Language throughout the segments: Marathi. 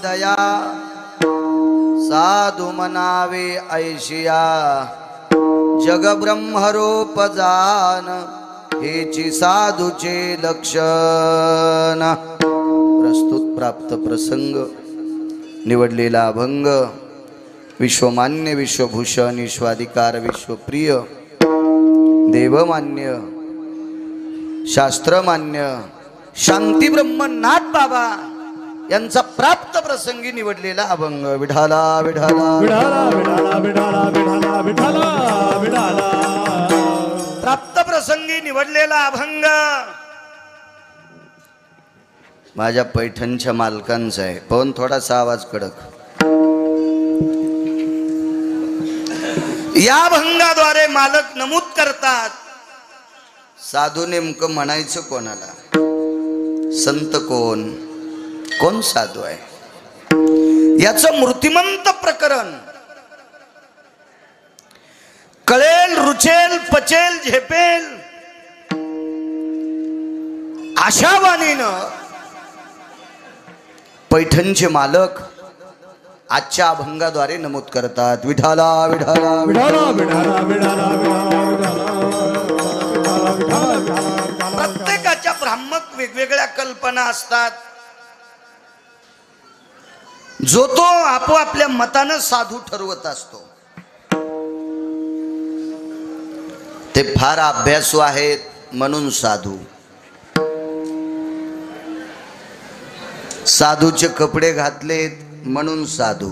दया साधु मनावे ऐशिया जग ब्रह्मरूप जान हेची साधूचे लक्षण। प्रस्तुत प्राप्त प्रसंग निवडलेला अभंग विश्वमान्य विश्वभूषण विश्वाधिकार विश्वप्रिय देवमान्य शास्त्रमान्य शांती ब्रह्मनाथ बाबा यांचा प्राप्त प्रसंगी निवडलेला अभंग। विठाला विठाला विठाला विठाला विठाला विठाला विठाला विठाला प्राप्त प्रसंगी निवडलेला अभंग माझ्या पैठणच्या मालकांचा आहे, पण थोडासा आवाज कडक। या अभंगाद्वारे मालक नमूद करतात साधू नेमकं म्हणायचं कोणाला, संत कोण, कोण साधू आहे याचं मूर्तिमंत प्रकरण कळेल, रुचेल, पचेल, झेपेल आशावाणीनं पैठणचे मालक आजच्या अभंगाद्वारे नमूद करतात। विठाला विठाला विठाला विठाला विठाला विठाला। प्रत्येकाच्या भ्रामक वेगवेगळ्या कल्पना असतात, जो तो आपोआपल्या मतानं साधू ठरवत असतो। ते फार अभ्यासू आहेत म्हणून साधू, साधूचे कपडे घातलेत म्हणून साधू,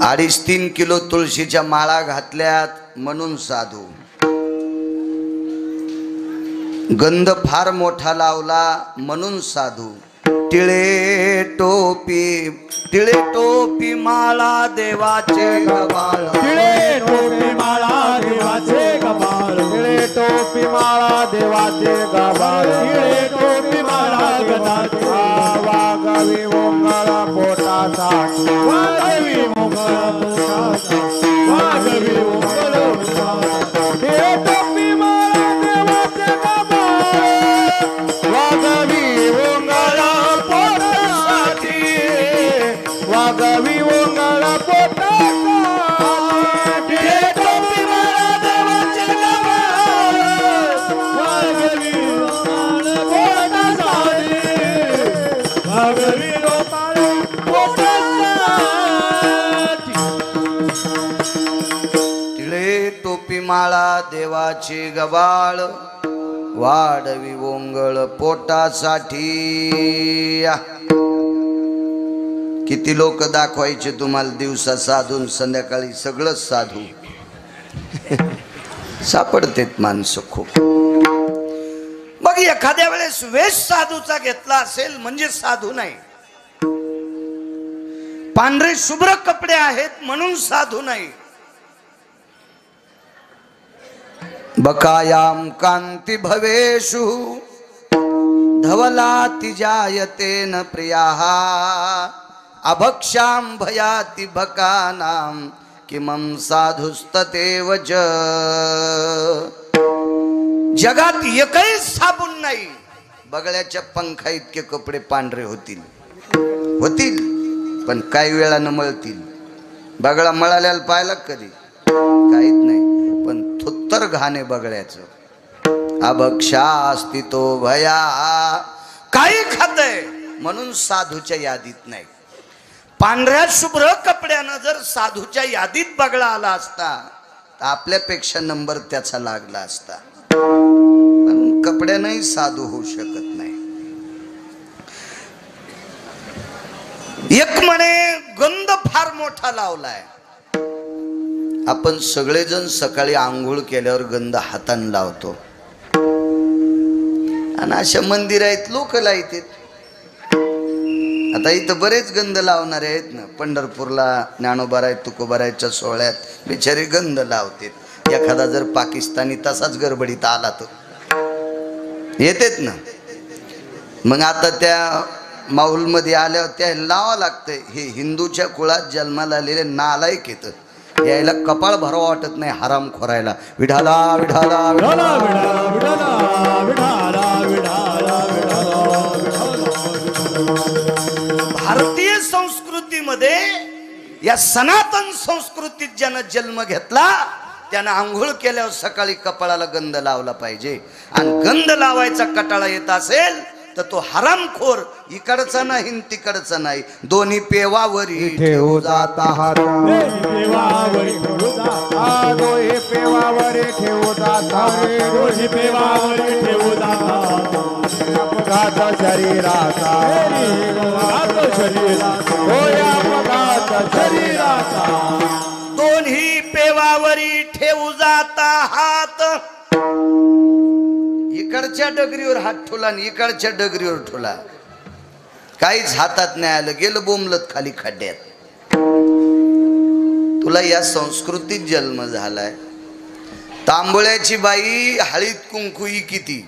2.5-3 किलो तुळशीच्या माळा घातल्यात म्हणून साधू, गंध फार मोठा लावला म्हणून साधू, टिळे टोपी माळा देवाचे गबाळ, टिळे टोपी माळा देवाचे गबाळ, टिळे टोपी माळा देवाचे गबाळ, टिळे टोपी माळा गदाचे वागावी ओंगाळा पोटाचा, वागावी ओंगाळा पोटाचा, वागावी ओंगाळा पोटाचा, टिळे टोपी माळा देवाचे गबाळ, वागावी ओंगाळा पोटासाठी, वागावी ओंगाळा पोटाचा, टिळे टोपी माळा देवाचे गबाळ, वागावी ओंगाळा पोटासाठी, वागावी ओंगाळा पोटासाठी। टिळे टोपी माळा देवाचे गबाळ, वाढवी ओंगळ पोटासाठी। किती लोक दाखवायचे तुम्हाला दिवसा साधून संध्याकाळी सगळं साधू सापडतेत माणसं खूप। मग एखाद्या वेळेस वेश साधूचा घेतला असेल म्हणजे साधू नाही, पांढरे शुभ्र कपडे आहेत म्हणून साधू नाही। बकायाम कांती भवेषु धवलाति जायतेन प्रियाः अभक्ष्याम भयाति भकानाम किमं साधुस्ततेव च। जगात एकही साबून नाही बगळ्याच्या पंखा इतके कपडे पांढरे होतील, पण काही वेळानं मळतील। बगळा मळाल्याला पाहिला कधी, काहीच नाही, पण थुत्तर घाणे बगळ्याचं। अभक्षा अस्तितो भया, काही खातय म्हणून साधूच्या यादीत नाही। पांढऱ्या शुभ्र कपड्यानं जर साधूच्या यादीत बगळा आला असता तर आपल्यापेक्षा नंबर त्याचा लागला असता, पण कपड्यानंही साधू होऊ शकत नाही। एक म्हणे गंध फार मोठा लावलाय। आपण सगळेजण सकाळी आंघोळ केल्यावर गंध हाताने लावतो, आणि अशा मंदिर आहेत लोक लावतात। आता इथं बरेच गंध लावणारे आहेत ना, पंढरपूरला ज्ञानोबाराय तुकोबारायच्या सोहळ्यात बिचारे गंध लावतात। एखादा जर पाकिस्तानी तसाच गडबडीत आला तर येतेत ना, मग आता त्या माऊलमध्ये आल्यावर त्या लावा लागतंय। हे हिंदूच्या कुळात जन्माला आलेले नालायक येतं, यायला कपाळ भरावं वाटत नाही हराम खोरायला। विठाला विठाला विठाला विठाला विठाला विठाला विठाला विठाला या सनातन संस्कृतीत ज्यानं जन्म घेतला त्यानं आंघोळ केल्यावर सकाळी कपाळाला गंध लावला पाहिजे. आणि गंध लावायचा कटाळा येत असेल तर तो हरामखोर इकडचा नाही तिकडचा नाही, दोन्ही पेवावरी ठेवू जाता हात पेवावरी ठेवू जाता, दोहे पेवावरे ठेवू जाता रे दोन्ही पेवावरी ठेवू जाता. अपघात शरीराचा अपघात शरीराचा, होय अपघात शरीराचा दोन्ही पेवावरी ठेवू जाता हात. इकडच्या डगरीवर हात ठेवला आणि इकडच्या डगरीवर ठेवला, काहीच हातात नाही आलं, गेलं बोंबलत खाली खड्ड्यात. तुला या संस्कृतीत जन्म झालाय. तांबोळ्याची बाई हळीत कुंकुई किती,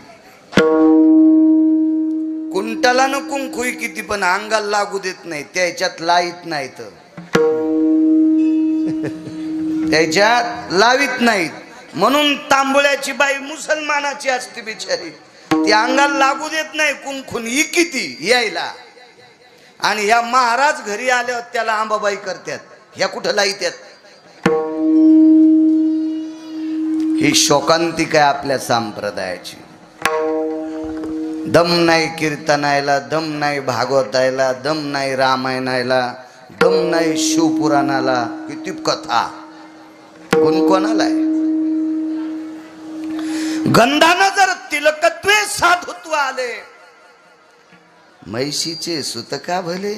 कुंटलानं कुंकुई किती, पण अंगाला लागू देत नाही, त्याच्यात लाईत नाहीत, त्याच्यात लावित नाहीत. म्हणून तांबोळ्याची बाई मुसलमानाची असते बिचारी, ती अंगाला लागू देत नाही कुंकून किती यायला. आणि ह्या महाराज घरी आल्यावर त्याला आंबाबाई करतात, ह्या कुठं लाईत्यात. ही शोकांतिक आहे आपल्या संप्रदायाची. दम नाही कीर्तनायला, दम नाही भागवतायला, दम नाही रामायणायला, दम नाही शिवपुराणाला. किती कथा कोणाला आहे. गंधानं जर तिलकत्वे साधुत्व आले, म्हैशीचे सुत का भले.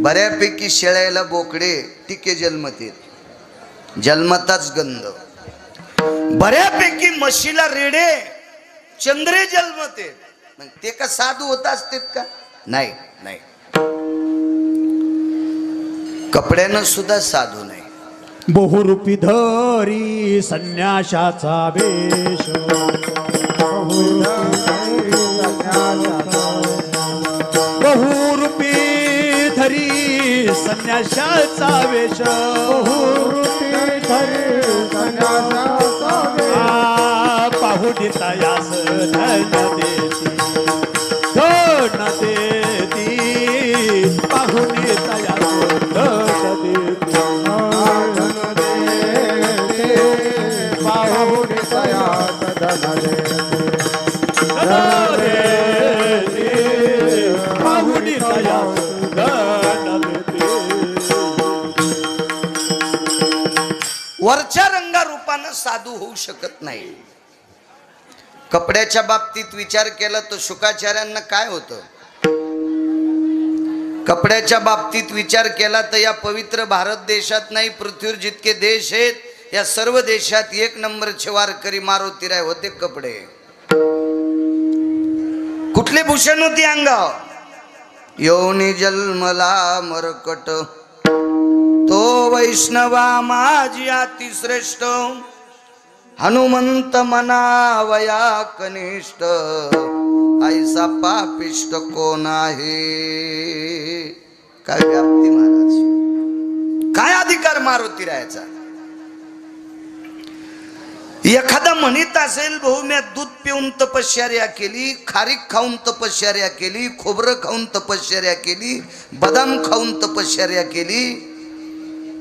बऱ्यापैकी शेळ्याला बोकडे टिके जन्मतील, जन्मताच गंध. बऱ्यापैकी म्हशीला रेडे चंद्रे जन्मते, मग ते का साधू होत असतात का. नाही नाही, कपड्यानं सुद्धा साधू नाही. बहुरूपी धरी संन्याशाचा वेश, बहुरूपी धरी संन्याशाचा वेश, पाहुणीता यास धन देती, धन देती, पाहुणीता यास धन देती. वरच्या रंगारूपानं साधू होऊ शकत नाही. कपड्याच्या बाबतीत विचार केला तर शुकाचार्यांना काय होतं. कपड्याच्या बाबतीत विचार केला तर या पवित्र भारत देशात नाही, पृथ्वीवर जितके देश आहेत या सर्व देशात एक नंबरचे वारकरी मारुतीराय होते. कपडे कुठले भूषण होती अंगावर. योनी जन्मला मरकट, तो वैष्णवा माझी अति श्रेष्ठ, हनुमंत मनावया कनिष्ठ, ऐसा पापिष्ट कोण आहे. काय व्याप्ती महाराज, काय अधिकार मारुतीरायाचा. एखादा म्हणत असेल भाऊ मी दूध पिऊन तपश्चर्या केली, खारीक खाऊन तपश्चर्या केली, खोबरं खाऊन तपश्चर्या केली, बदाम खाऊन तपश्चर्या केली,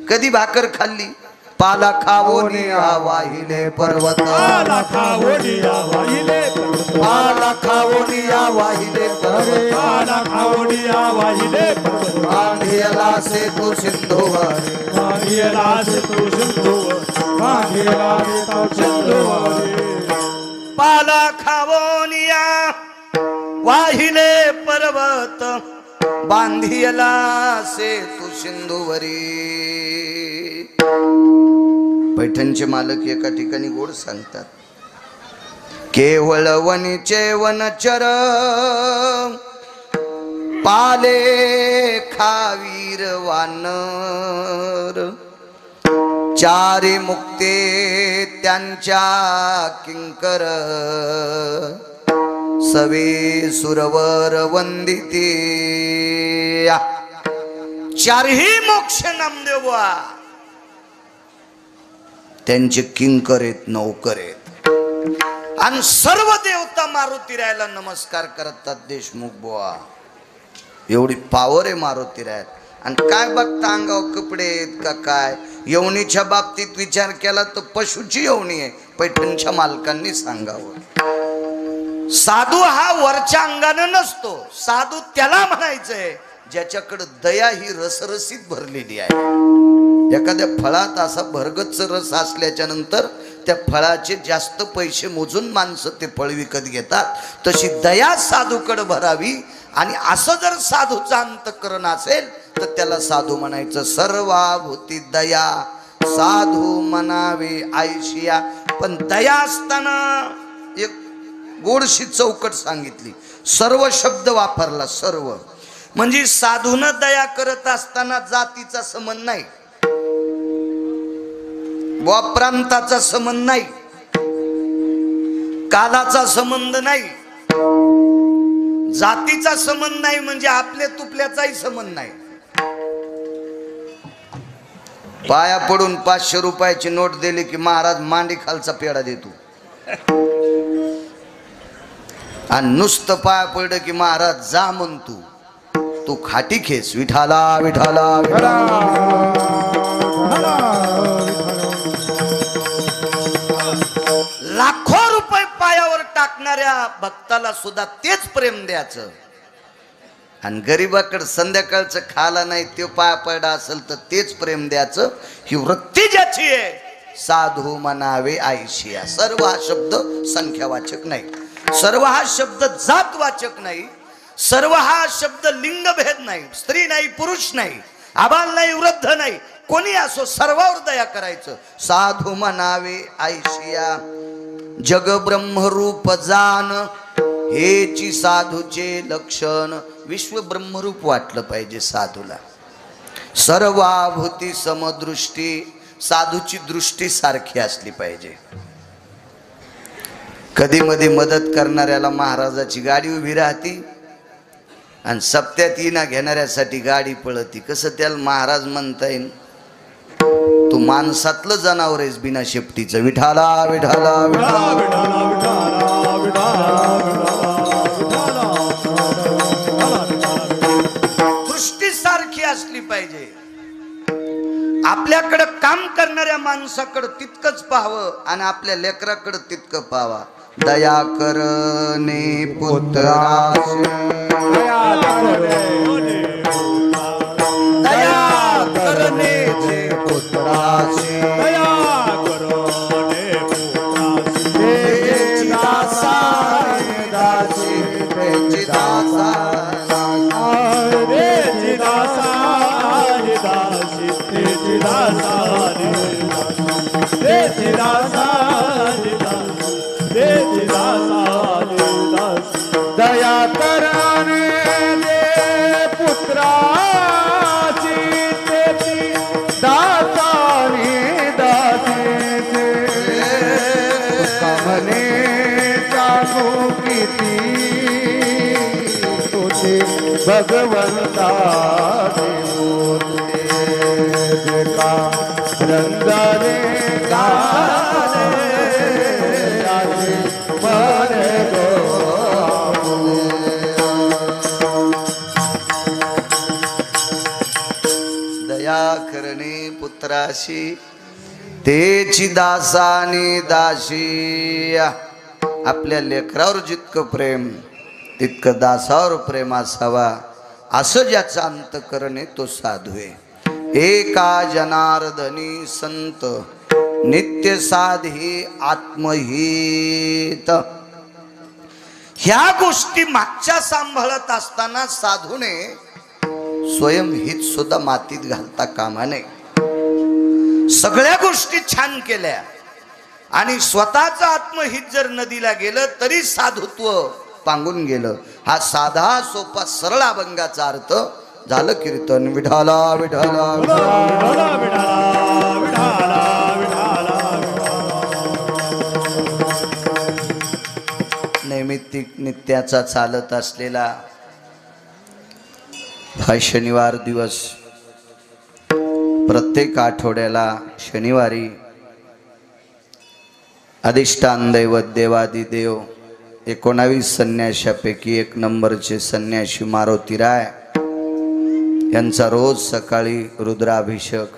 कधी भाकर खाल्ली. पाला खावोनिया वाहिले पर्वत, पाला खावोनिया वाहिले पर्वत, पाला खावोनिया वाहिले पर्वत, पाला खावोनिया वाहिले पर्वत, बांधियला सेतू सिंधूवर, बांधियला सेतू सिंधूवर, बांधियला सेतू सिंधूवर. पाला खावोनिया वाहिले पर्वत, बांधियला सेतू सिंधूवरी. पैठणचे मालक एका ठिकाणी गोड सांगतात, केवळ वनीचे वनचर, पाले खावीर वानर, चारी मुक्ते त्यांच्या किंकर, सवे सुरवर वंदिते. चारही मोक्ष नामदेवा त्यांचे किंकर आहेत, नौकर आहेत. आणि सर्व देवता मारुतीरायाला नमस्कार करतात. देशमुख बुवा एवढी पावर आहे मारुतीरायात. आणि काय बघता अंगावर कपडे आहेत का काय. यवनीच्या बाबतीत विचार केला तर पशुची यवनी आहे, पैठणच्या मालकांनी सांगावं. साधू हा वरच्या अंगानं नसतो, साधू त्याला म्हणायचंय ज्याच्याकडे दया ही रसरसीत भरलेली आहे. एखाद्या फळात असा भरगच्च रस असल्याच्या नंतर त्या फळाचे जास्त पैसे मोजून माणसं ते फळ विकत घेतात, तशी दया साधूकडे भरावी. आणि असं जर साधूचं अंतःकरण असेल तर त्याला साधू म्हणायचं. सर्वाभूती दया साधू म्हणावे आयशिया. पण दया असताना एक गोडशी चौकट सांगितली, सर्व शब्द वापरला. सर्व म्हणजे साधूनं दया करत असताना जातीचा संबंध नाही, व प्रांताचा संबंध नाही, कालाचा संबंध नाही, जातीचा संबंध नाही, म्हणजे आपल्या तुपल्याचाही संबंध नाही. पाया पडून 500 रुपयाची नोट दिली की महाराज मांडी खालचा पेढा देतो, आणि नुसतं पाया पडलं की महाराज जा म्हणतो, तू खाटी खेस. विठाला विठाला लाखो रुपये पायावर टाकणाऱ्या भक्ताला सुद्धा तेच प्रेम द्यायचं. आणि गरीबाकडे संध्याकाळचं खाला नाही ते पाया पडा असेल तर तेच प्रेम द्यायचं. ही वृत्ती ज्याची आहे साधू म्हणावे आयशिया. सर्व हा शब्द संख्यावाचक नाही, सर्व हा शब्द जातवाचक नाही, सर्व हा शब्द लिंगभेद नाही, स्त्री नाही पुरुष नाही, आबाल नाही वृद्ध नाही, कोणी असो सर्वावर दया करायचं. साधू म्हणावे आयशिया. जग ब्रह्मरूप जान हेची साधूचे लक्षण. विश्व ब्रह्मरूप वाटलं पाहिजे साधूला. सर्वाभूती समदृष्टी. साधूची दृष्टी सारखी असली पाहिजे. कधी मध्ये मदत करणाऱ्याला महाराजाची गाडी उभी राहती आणि सप्त्यात येणा घेणाऱ्यासाठी गाडी पळती. कसं त्याला महाराज म्हणता येईल, तू माणसातलं जनावर आहेस बिना शेपटीचं. विठाला विठाला दृष्टी सारखी असली पाहिजे. आपल्याकडं काम करणाऱ्या माणसाकडं तितकंच पाहावं आणि आपल्या लेकराकडं तितकं पाहावा. दया करणे पुत्राचे, दया करणे पुत्राचे, दया करणे पुत्राची तेची दातारी दासीचे कमने चालू किती तुझे भगवंता देवते का रंगारे करणे पुत्राशी तेची दासानी दाशी. आपल्या लेकरावर जितकं प्रेम तितकं दासावर प्रेम असावा. असं ज्याचा अंतःकरण आहे तो साधू आहे. एका जनार्दनी संत नित्य साधी आत्महित. ह्या गोष्टी मागच्या सांभाळत असताना साधूने स्वयं हित सुद्धा मातीत घालता कामा नये. सगळ्या गोष्टी छान केल्या आणि स्वतःचं आत्महित जर नदीला गेलं तरी साधुत्व पांगून गेलं. हा साधा सोपा सरळ अभंगाचा अर्थ झालं कीर्तन. विठाला विठाला नैमित्तिक नित्याचा चालत असलेला हा शनिवार दिवस. प्रत्येक आठवड्याला शनिवारी अधिष्ठान दैवत देवादिदेव 19 संन्याशापैकी 1 नंबरचे संन्याशी मारुतीराय यांचा रोज सकाळी रुद्राभिषेक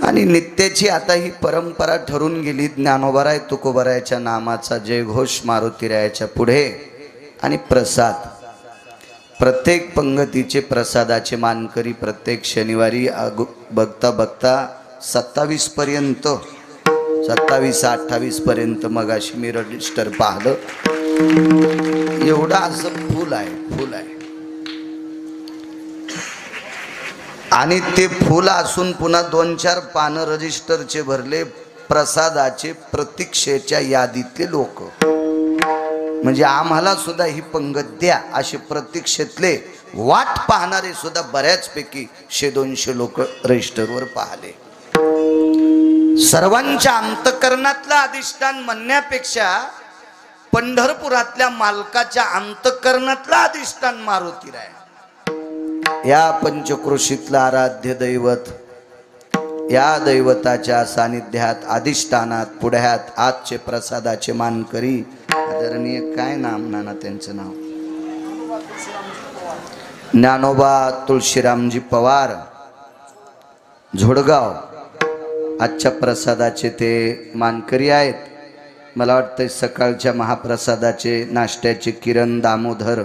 आणि नित्याची आता ही परंपरा ठरून गेली. ज्ञानोबाराय तुकोबारायच्या नामाचा जयघोष मारुतीरायाच्या पुढे आणि प्रसाद. प्रत्येक पंगतीचे प्रसादाचे मानकरी प्रत्येक शनिवारी बघता बघता 27 पर्यंत 27-28 पर्यंत मगाशी मी रजिस्टर पाहिलं. एवढं असं फुल आहे आणि ते फुल असून पुन्हा 2-4 पानं रजिस्टरचे भरले प्रसादाचे प्रतीक्षेच्या यादीतले लोक. म्हणजे आम्हाला सुद्धा ही पंगत द्या असे प्रतीक्षेतले वाट पाहणारे सुद्धा बऱ्याचपैकी 100-200 लोक रजिस्टरवर पाहिले. सर्वांच्या अंतःकरणातलं अधिष्ठान म्हणण्यापेक्षा पंढरपुरातल्या मालकाच्या अंतःकरणातलं अधिष्ठान मारुतीराय. या पंचक्रोशीतलं आराध्य दैवत, या दैवताच्या सानिध्यात अधिष्ठानात पुढ्यात आजचे प्रसादाचे मानकरी आदरणीय काय नाम नाना त्यांचं नाव ज्ञानोबा तुळशीरामजी पवार झोडगाव आजच्या प्रसादाचे ते मानकरी आहेत. मला वाटतं सकाळच्या महाप्रसादाचे नाश्त्याचे किरण दामोदर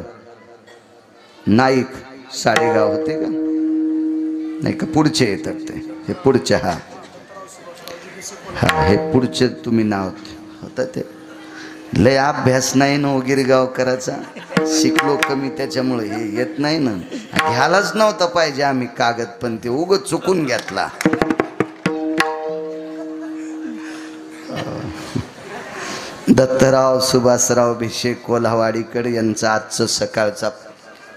नाईक साडेगाव होते का नाही का पुढचे येतात ते हे पुढचे. हा हे पुढचे तुम्ही नाव होतं ते लय अभ्यास नाही ना गिरगाव करायचा शिकलो कमी त्याच्यामुळे हे येत नाही ना. घ्यायलाच नव्हता पाहिजे आम्ही कागद पण ते उगत चुकून घेतला. दत्तराव सुभाषराव भिशे कोल्हावाडीकर यांचा आजचं सकाळचा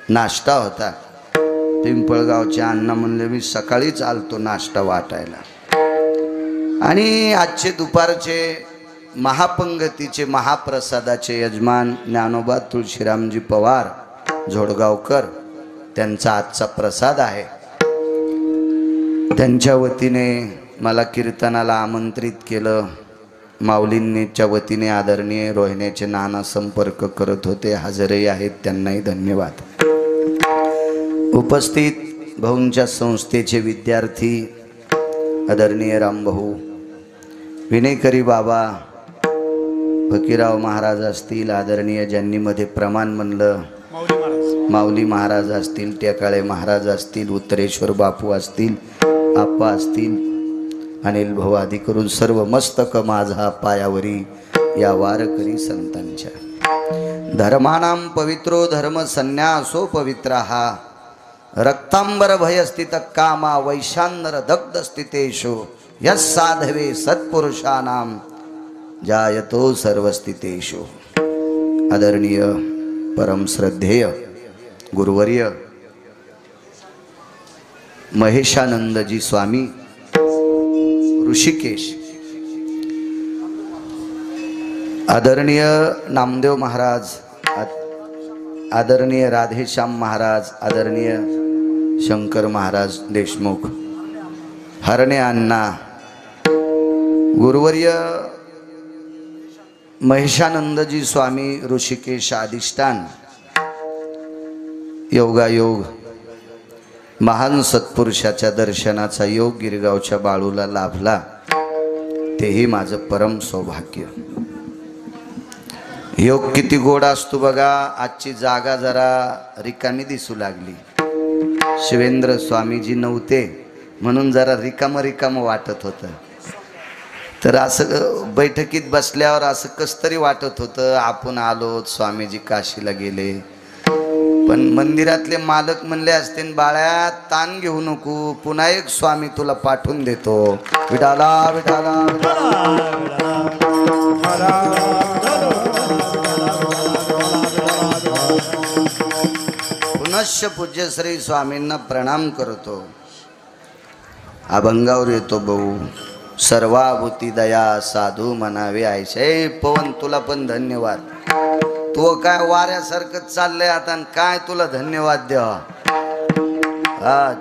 नाश्ता होता. पिंपळगावचे अण्णा म्हणले मी सकाळीच आलतो नाश्ता वाटायला. आणि आजचे दुपारचे महापंगतीचे महाप्रसादाचे यजमान ज्ञानोबा तुळशीरामजी पवार झोडगावकर त्यांचा आजचा प्रसाद आहे. त्यांच्या वतीने मला कीर्तनाला आमंत्रित केलं. माऊलींनीच्या वतीने आदरणीय रोहिण्याचे नाना संपर्क करत होते, हजरही आहेत, त्यांनाही धन्यवाद. उपस्थित भाऊंच्या संस्थेचे विद्यार्थी आदरणीय रामभाऊ विनेकरी बाबा फकीराव महाराज असतील, आदरणीय ज्यांनी मध्ये प्रमाण म्हणलं माऊली महाराज असतील, टेकाळे महाराज असतील, उत्तरेश्वर बापू असतील, आप्पा असतील, अनिल भाऊ आदी करून सर्व मस्तक माझा पायावरी या वारकरी संतांच्या. धर्मानां पवित्रो धर्म संन्यासो पवित्रहा रक्तांबर भयस्थित कामा वैशान्नर दग्ध स्थितेषु यस् साधवे सत्पुरुषाणां जायतो सर्वस्थितेषु. आदरणीय परम श्रद्धेय गुरुवर्य महेशानंदजी स्वामी ऋषिकेश, आदरणीय नामदेव महाराज, आदरणीय राधेश्याम महाराज, आदरणीय शंकर महाराज देशमुख, हरणे अण्णा, गुरुवर्य महेशानंदजी स्वामी ऋषिकेश अधिष्ठान, योगायोग महान सत्पुरुषाच्या दर्शनाचा योग गिरगावच्या बाळूला लाभला, तेही माझं परम सौभाग्य. योग किती गोड असतो बघा. आजची जागा जरा रिकामी दिसू लागली. शिवेंद्र स्वामीजी नव्हते म्हणून जरा रिकाम वाटत होतं. तर असं बैठकीत बसल्यावर असं कसतरी वाटत होतं आपण आलो, स्वामीजी काशीला गेले. पण मंदिरातले मालक म्हणले असतील बाळ्या ताण घेऊ नको, पुन्हा एक स्वामी तुला पाठवून देतो. विठाला विठाला पुनश्च पूज्य श्री स्वामींना प्रणाम करतो. अभंगावर येतो भाऊ. सर्वाभूती दया साधू म्हणावे आयशे. पवन तुला पण धन्यवाद. तो काय वाऱ्यासारखं चाललंय आता, काय तुला धन्यवाद द्यावा.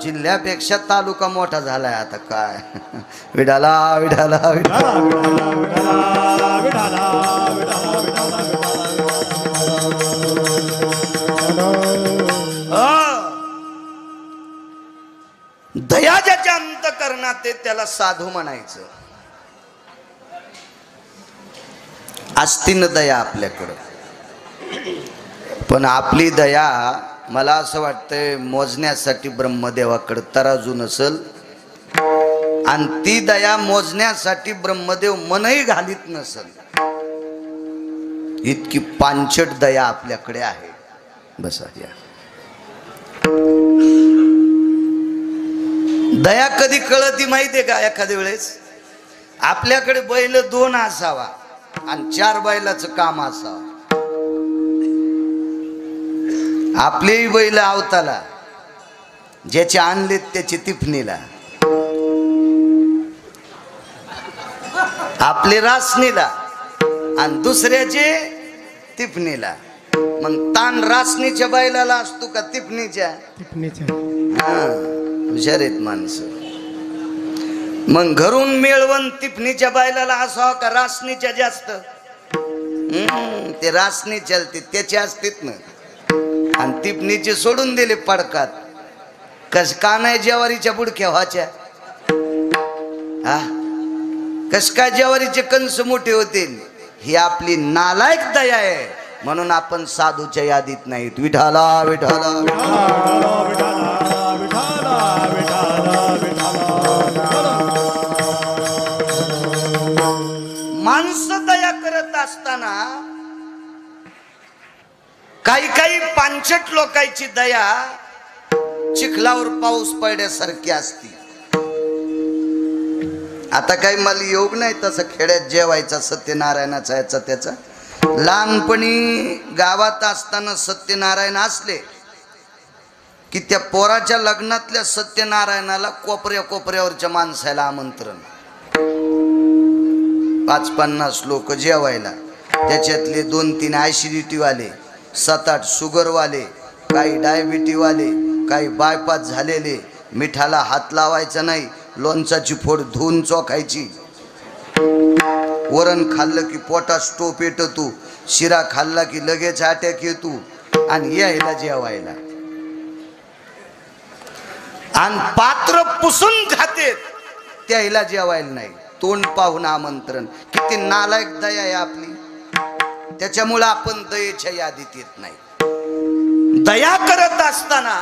जिल्ह्यापेक्षा तालुका मोठा झालाय आता काय. विडाला विडाला अंतःकरणात आहे त्याला साधू म्हणायचं. असती न दया आपल्याकडं, पण आपली दया मला असं वाटतंय मोजण्यासाठी ब्रह्मदेवाकडे तराजू नसल, आणि ती दया मोजण्यासाठी ब्रह्मदेव मनही घालीत नसल. इतकी पांचट दया आपल्याकडे आहे. बसा या. दया कधी कळती माहितीये का? एखाद्या वेळेस आपल्याकडे बैल 2 असावा आणि 4 बैलाचं काम असावं. आपलेही बैल आवताला, ज्याचे आणलेत त्याची तिफणीला, आपले रासनीला आणि दुसऱ्याचे तिफणीला. मग ताण रासनीच्या बैलाला असतो का तिफणीच्या? हुशार आहेत माणसं. मग घरून मिळवून तिफणीच्या बैलाला असावं का रासनीच्या जास्त? ते रासनी चलते त्याचे असतेत ना, आणि तिफणीचे सोडून दिले पडकात. कस का नाही ज्वारीच्या बुडक्या व्हायच्या? हा, कस काय ज्वारीचे कंस मोठे होतील? ही आपली नालायक दया आहे. म्हणून आपण साधूच्या यादीत नाहीत. विठाला विठाला माणसं दया करत असताना काही काही पांचट लोकांची दया चिखलावर पाऊस पडल्यासारखी असती. आता काही मला योग नाही तसं खेड्यात जेवायचा सत्यनारायणाचा याचा त्याचा. लहानपणी गावात असताना सत्यनारायण असले की त्या पोराच्या लग्नातल्या सत्यनारायणाला कोपऱ्या कोपऱ्यावरच्या माणसाला आमंत्रण. 5-50 लोक जेवायला. त्याच्यातले 2-3 ऍसिडिटी वाले, 7-8 शुगर वाले, काही डायबिटी वाले, काही बायपास झालेले. मिठाला हात लावायचा नाही, लोणचाची फोड धुवून चोखायची. वरण खाल्लं की पोटात स्टोप येतो तू, शिरा खाल्ला की लगेच अटॅक येतो. आणि यायला जेवायला आणि पात्र पुसून खाते त्याला जेवायला नाही. तोंड पाहून आमंत्रण. किती नालायक दया आहे आपली. त्याच्यामुळे आपण दयेच्या यादीत येत नाही. दया करत असताना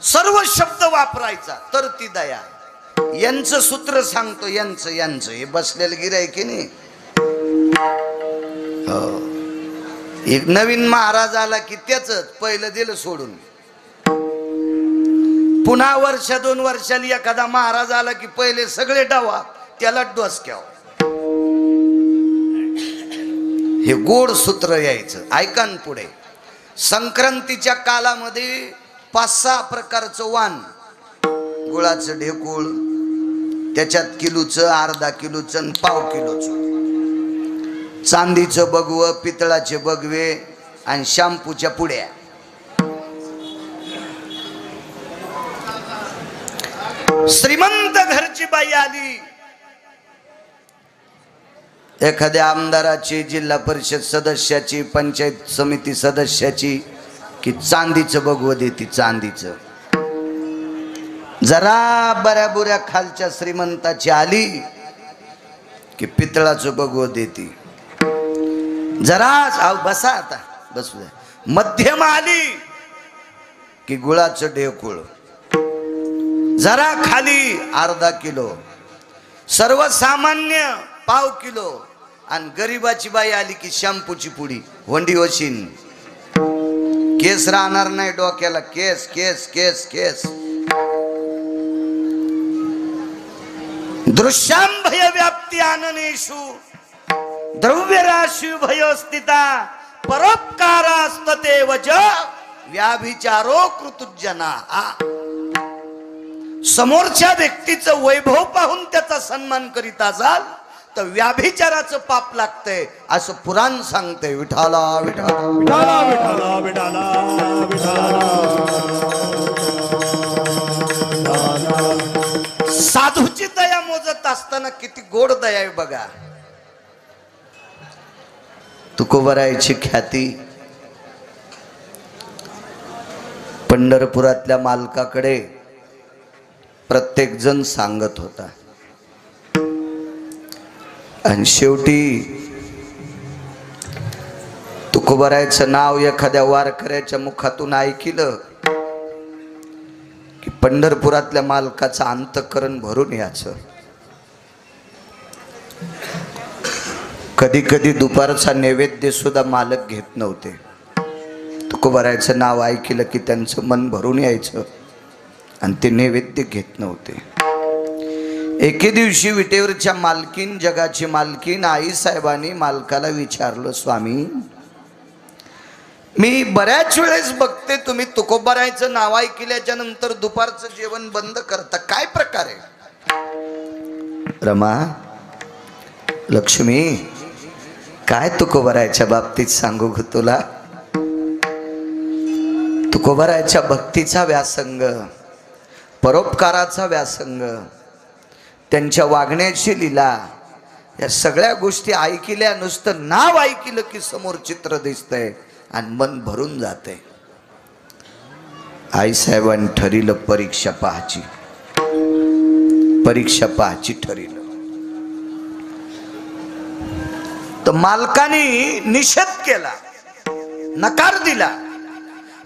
सर्व शब्द वापरायचा तर ती दया. यांचं सूत्र सांगतो, यांचं हे बसलेलं गिऱ्हाईक की नाही. एक नवीन महाराज आला की त्याच पहिलं दिलं सोडून. पुन्हा 1-2 वर्षांनी एखादा महाराज आला की पहिले सगळे डावा त्याला डोसक्याव. हे गोड सूत्र यायचं. ऐका न पुढे. संक्रांतीच्या कालामध्ये 5-6 प्रकारचं वाण, गुळाचं ढेकूळ, त्याच्यात किलोचं, अर्धा किलोचं आणि पाव किलोचं, चांदीचं बगवं, पितळाचे बगवे आणि शॅम्पूच्या पुड्या. श्रीमंत घरची बाई आली, एखाद्या आमदाराची, जिल्हा परिषद सदस्याची, पंचायत समिती सदस्याची, की चांदीचं बगवं देती. चांदीचं. जरा बऱ्या बुऱ्या खालच्या श्रीमंताची आली की पितळाचं बगवं देती. जरा बसा आता बसू द्या. मध्यम आली की गुळाचं ढेकूळ. जरा खाली अर्धा किलो. सर्वसामान्य पाव किलो. आणि गरीबाची बाई आली की शॅम्पूची पुडी. वंडी वशीन. केस राहणार नाही डोक्याला. केस केस केस केस. दृश्याम भय व्याप्ती आननेषु द्रव्य राशी भयो स्थिता परोपकारास्तते वज व्याभिचारो कृतुजना. समोरच्या व्यक्तीचं वैभव पाहून त्याचा सन्मान करीत असाल तर व्याभिचाराचं पाप लागतंय असं पुराण सांगते. विठाला विठाला विठाला विठाला विठाला विठाला. साधूची दया मोजत असताना किती गोड दया आहे बघा. तुकोबरायची ख्याती पंढरपुरातल्या मालकाकडे प्रत्येक जण सांगत होता. आणि शेवटी तुकोबारायचं नाव एखाद्या वारकऱ्याच्या मुखातून ऐकलं की पंढरपुरातल्या मालकाचं अंतःकरण भरून यायचं. कधी कधी दुपारचा नैवेद्य सुद्धा मालक घेत नव्हते. तुकोबारायचं नाव ऐकलं की त्यांचं मन भरून यायचं आणि ते नैवेद्य घेत नव्हते. एके दिवशी विटेवरच्या मालकीन, जगाची मालकीन आई साहेबांनी मालकाला विचारलं, स्वामी मी बऱ्याच वेळेस बघते तुम्ही तुकोबारायचं नाव ऐकल्याच्या नंतर दुपारचं जेवण बंद करता, काय प्रकार आहे? रमा, लक्ष्मी, काय तुकोबारायच्या बाबतीत सांगू ग तुला? तुकोबारायच्या भक्तीचा व्यासंग, परोपकाराचा व्यासंग, त्यांच्या वागण्याची लीला, या सगळ्या गोष्टी ऐकल्या, नुसतं नाव ऐकलं की समोर चित्र दिसतंय आणि मन भरून जाते. आईसाहेबांनी ठरलं परीक्षा पाहायची. परीक्षा पाहायची ठरलं. तर मालकाने निषेध केला, नकार दिला.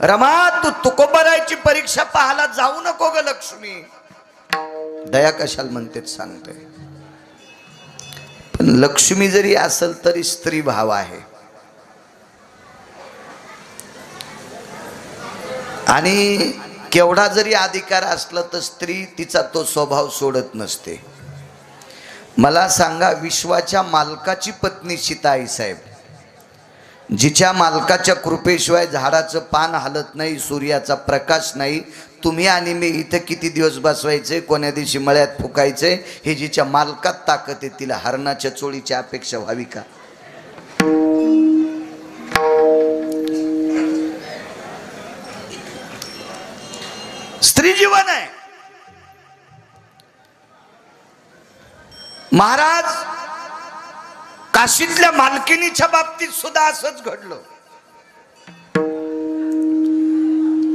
रमा, तू तुकोबारायची परीक्षा पाहायला जाऊ नको ग लक्ष्मी. दया कशाला म्हणते सांगते. पण लक्ष्मी जरी असेल तरी स्त्री भाव आहे. आणि केवढा जरी अधिकार असला तर स्त्री तिचा तो स्वभाव सोडत नसते. मला सांगा, विश्वाच्या मालकाची पत्नी सीता आई साहेब, जिच्या मालकाच्या कृपेशिवाय झाडाचं पान हलत नाही, सूर्याचा प्रकाश नाही, तुम्ही आणि मी इथं किती दिवस बसवायचे, कोण्या दिवशी मळ्यात फुकायचे, हे जिच्या मालकात ताकद आहे, तिला हरणाच्या चोळीची अपेक्षा व्हावी का? स्त्री जीवन आहे. महाराज, काशीतल्या मालकिनीच्या बाबतीत सुद्धा असंच घडलं.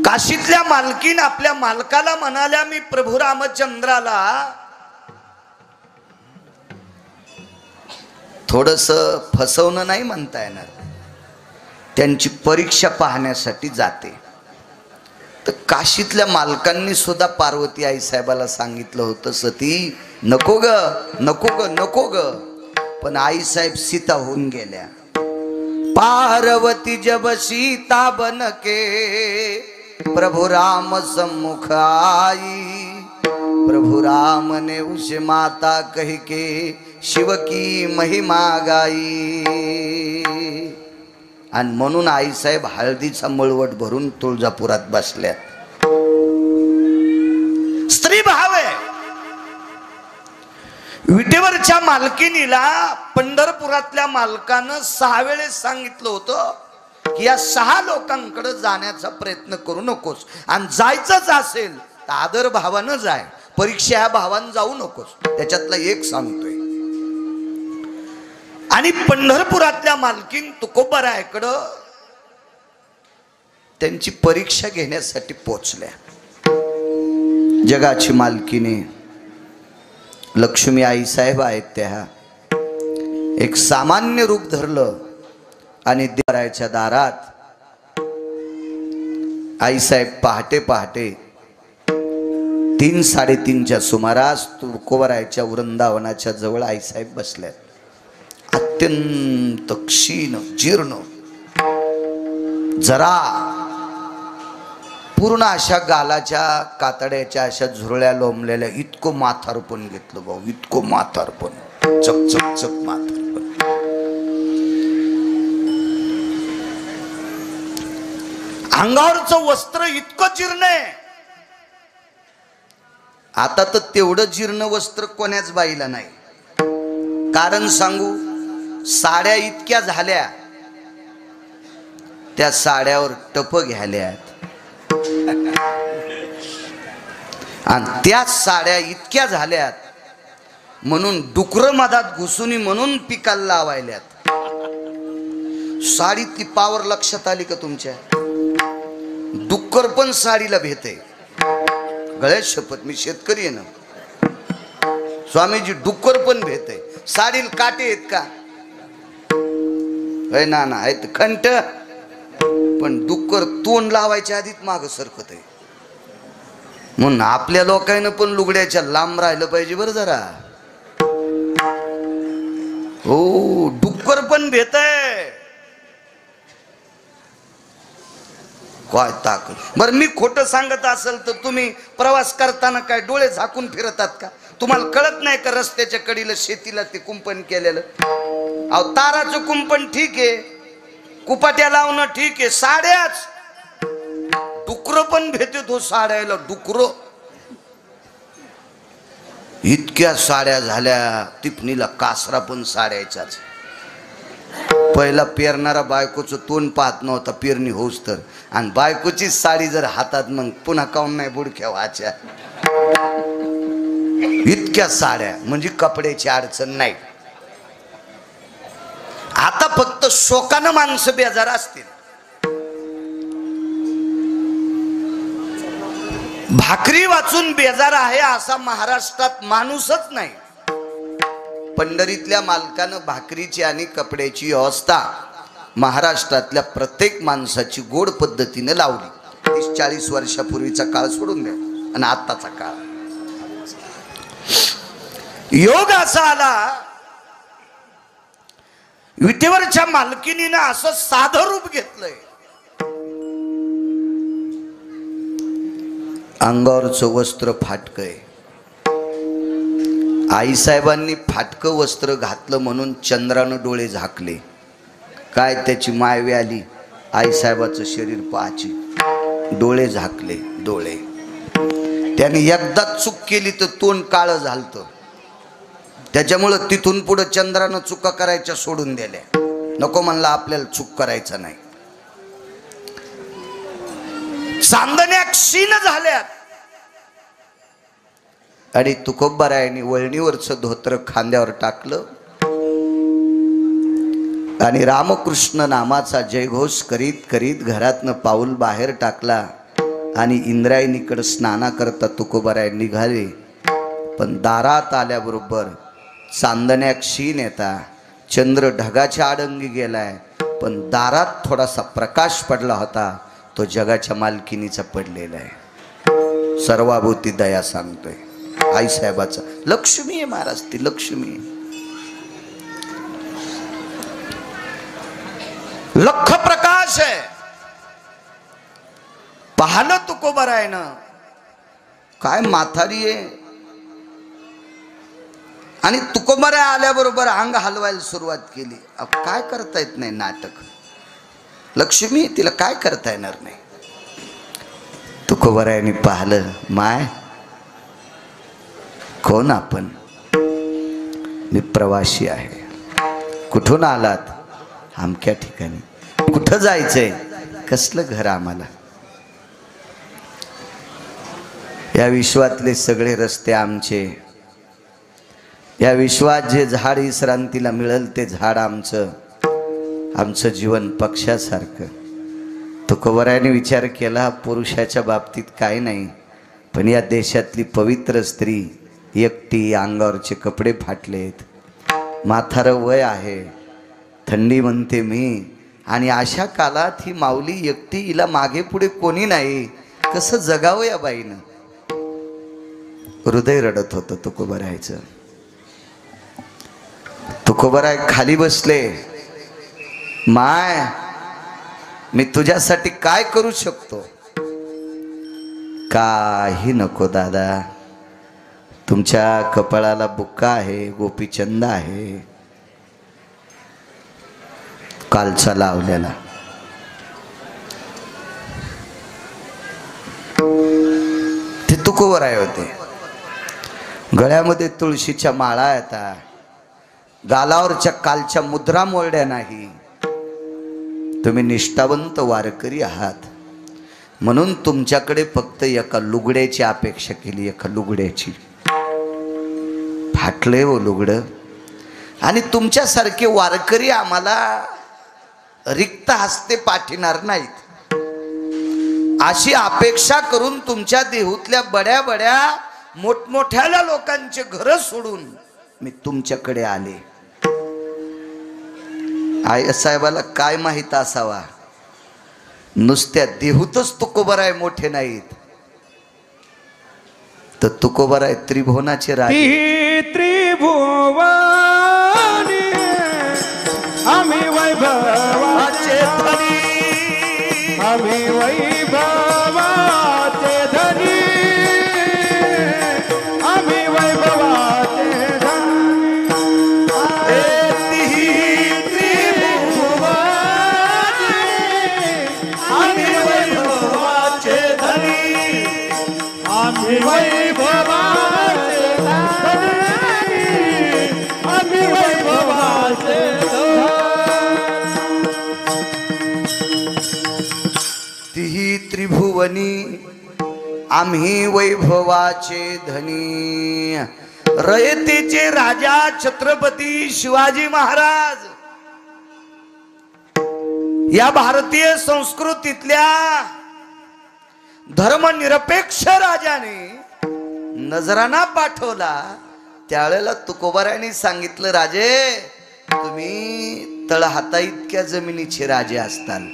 काशीतल्या मालकीन आपल्या मालकाला म्हणाल्या, मी प्रभू रामचंद्राला थोडस फसवणं नाही म्हणता येणार, त्यांची परीक्षा पाहण्यासाठी जाते. तर काशीतल्या मालकांनी सुद्धा पार्वती आई साहेबाला सांगितलं होतं, सती नको ग, नको ग, नको ग. पण आई साहेब सीता होऊन गेल्या. पार्वती जब सीता बन के प्रभु राम सम्मुख आई, प्रभु राम ने उस माता कही के शिव की महिमा गाई. आणि म्हणून आई साहेब हळदीचा मळवट भरून तुळजापुरात बसल्या. स्त्री भाव आहे. विटेवरच्या मालकिनीला पंढरपुरातल्या मालकानं 6 वेळेस सांगितलं होतं की या 6 लोकांकडे जाण्याचा प्रयत्न करू नकोस, आणि जायचंच असेल तर आदर भावानं जाय, परीक्षा ह्या भावानं जाऊ नकोस. त्याच्यातला एक सांगतोय. आणि पंढरपुरातल्या मालकीन तुकोबारायकडं त्यांची परीक्षा घेण्यासाठी पोचल्या. जगाची मालकीने लक्ष्मी आई साहेब आहेत, त्या एक सामान्य रूप धरलं आणि देवरायाच्या दारात आई साहेब पहाटे पहाटे 3-3:30च्या सुमारास तुकोबारायच्या वृंदावनाच्या जवळ आई साहेब बसल्यात. अत्यंत क्षीण जीर्ण, जरा पूर्ण अशा गालाच्या कातड्याच्या अशा झुरळ्या लोंबलेल्या, इतकं माथारपण घेतलं भाऊ, इतकं माथारपण, चक चक चक माथारपण. अंगावरचं वस्त्र इतकं जीर्ण आहे. आता तर तेवढं जीर्ण वस्त्र कोण्याच बाईला नाही. कारण सांगू, साड्या इतक्या झाल्या, त्या साड्यावर टप घ्याल्यात, आणि त्या साड्या इतक्या झाल्यात म्हणून डुकर मधात घुसून म्हणून पिकाला लावायल्यात. साडीतली पावर लक्षात आली का तुमच्या? डुक्कर पण साडीला भेटे. गळ्यात शपथ मी शेतकरी आहे ना. स्वामीजी डुक्कर पण भेट आहे. साडील काटे आहेत का? ना आहेत खंट, पण डुक्कर तोंड लावायच्या आधीच माग सरकत आहे. म्हणून आपल्या लोकांना पण लुगड्याच्या लांब राहिलं पाहिजे बरं जरा. हो डुक्कर पण भेट आहे. काय ताकद. बरं मी खोटं सांगत असेल तर तुम्ही प्रवास करताना काय डोळे झाकून फिरतात का? तुम्हाला कळत नाही का रस्त्याच्या कडेला शेतीला ते कुंपण केलेलं? अहो ताराचं कुंपण ठीक आहे, कुपाट्या लावणं ठीक आहे, साड्याच डुकर पण भेटत हो साड्याला. डुकर इतक्या साड्या झाल्या. टिपणीला कासरा पण साड्याचाच. पहिला पेरणारा बायकोचं तोंड पाहत नव्हता पेरणी होऊस तर, आणि बायकोची साडी जर हातात मग पुन्हा काऊन नाही बुडक्या वाच्या. इतक्या साड्या म्हणजे कपड्याची अडचण नाही. आता फक्त शोकानं माणसं बेजार असतील. भाकरी वाचून बेजार आहे असा महाराष्ट्रात माणूसच नाही. पंढरीतल्या मालकानं भाकरीची आणि कपड्याची व्यवस्था महाराष्ट्रातल्या प्रत्येक माणसाची गोड पद्धतीने लावली. 30-40 वर्षापूर्वीचा काळ सोडून द्या आणि आत्ताचा काळ. योग असा आला, विटेवरच्या मालकिनीनं असं साधं रूप घेतलंय. अंगावरचं वस्त्र फाटकय. आईसाहेबांनी फाटकं वस्त्र घातलं म्हणून चंद्रानं डोळे झाकले. काय त्याची मायवी आली. आईसाहेबाचं शरीर पाहायची, डोळे झाकले. डोळे त्याने एकदा चूक केली तर तोंड काळं झालतं. त्याच्यामुळं तिथून पुढे चंद्रानं चुका करायच्या सोडून दिल्या. नको म्हणला आपल्याला चूक करायचं नाही. चांदण्या क्षीण झाल्यात. आणि तुकोबारायांनी वळणीवरचं धोत्र खांद्यावर टाकलं आणि रामकृष्ण नामाचा जयघोष करीत करीत घरातनं पाऊल बाहेर टाकला. आणि इंद्रायणीकडे स्नानाकरता तुकोबाराय निघाले. पण दारात आल्याबरोबर चांदण्या क्षीण येता, चंद्र ढगाच्या आडंगी गेलाय, पण दारात थोडासा प्रकाश पडला होता. तो जगाच्या मालकिनीचा पडलेला आहे. सर्वाभूती दया सांगतोय आईसाहेबाचा. लक्ष्मी आहे महाराज, ती लक्ष्मी. लख प्रकाश आहे. पाहलं तुकोबारायनं, काय म्हातारी आहे. आणि तुकोबाराय आल्याबरोबर अंग हलवायला सुरुवात केली. काय करता येत नाही नाटक. लक्ष्मी तिला काय करता येणार नाही. तुकोबारायांनी पाहिलं, माय कोण आपण? मी प्रवासी आहे. कुठून आलात? आमक्या ठिकाणी. कुठं जायचंय? कसलं घर आम्हाला? या विश्वातले सगळे रस्ते आमचे. या विश्वात जे झाड विश्रांतीला मिळेल ते झाड आमचं. आमचं जीवन पक्षासारखं. तुकोबारायांनी विचार केला, पुरुषाच्या बाबतीत काही नाही, पण या देशातली पवित्र स्त्री एकटी, अंगावरचे कपडे फाटलेत, म्हातारं वय आहे, थंडी म्हणते मी, आणि अशा काळात ही माऊली एकटी, हिला मागे पुढे कोणी नाही, कसं जगावं या बाईनं? हृदय रडत होतं तुकोबारायचं. तुकोबाराय खाली बसले. माय मी तुझ्यासाठी काय करू शकतो? काही नको दादा. तुमच्या कपाळाला बुक्का आहे, गोपीचंद आहे, कालचा लावलेला. ते तुकोबाराय होते. गळ्यामध्ये तुळशीच्या माळा येतात. गालावरच्या कालच्या मुद्रा मोडल्या नाही. तुम्ही निष्ठावंत वारकरी आहात म्हणून तुमच्याकडे फक्त एका लुगड्याची अपेक्षा केली. एका लुगड्याची. फाटले हो लुगडं. आणि तुमच्यासारखे वारकरी आम्हाला रिक्त हस्ते पाठिणार नाहीत. अशी अपेक्षा करून तुमच्या देहूतल्या बड्या बड्या मोठमोठ्या लोकांचे घर सोडून मी तुमच्याकडे आले. आई साहेबाला काय माहित असावा, नुसत्या देहूतच तुकोबाराय मोठे नाहीत, तर तुकोबाराय त्रिभुवनाचे राजे. त्रिभुवनी आम्ही वैभवाचे धनी, आम्ही वैभवाचे धनी, आम्ही वैभवाचे धनी. आम्ही वैभवाचे धनी, आम्ही वैभवाचे धनी, आम्ही वैभवाचे तिही त्रिभुवनी आम्ही वैभवाचे धनी. रयतेचे राजा छत्रपती शिवाजी महाराज या भारतीय संस्कृतीतल्या धर्मनिरपेक्ष राजाने नजराना पाठवला. त्यावेळेला तुकोबारायांनी सांगितलं, राजे तुम्ही तळहाता इतक्या जमिनीचे राजे असताल,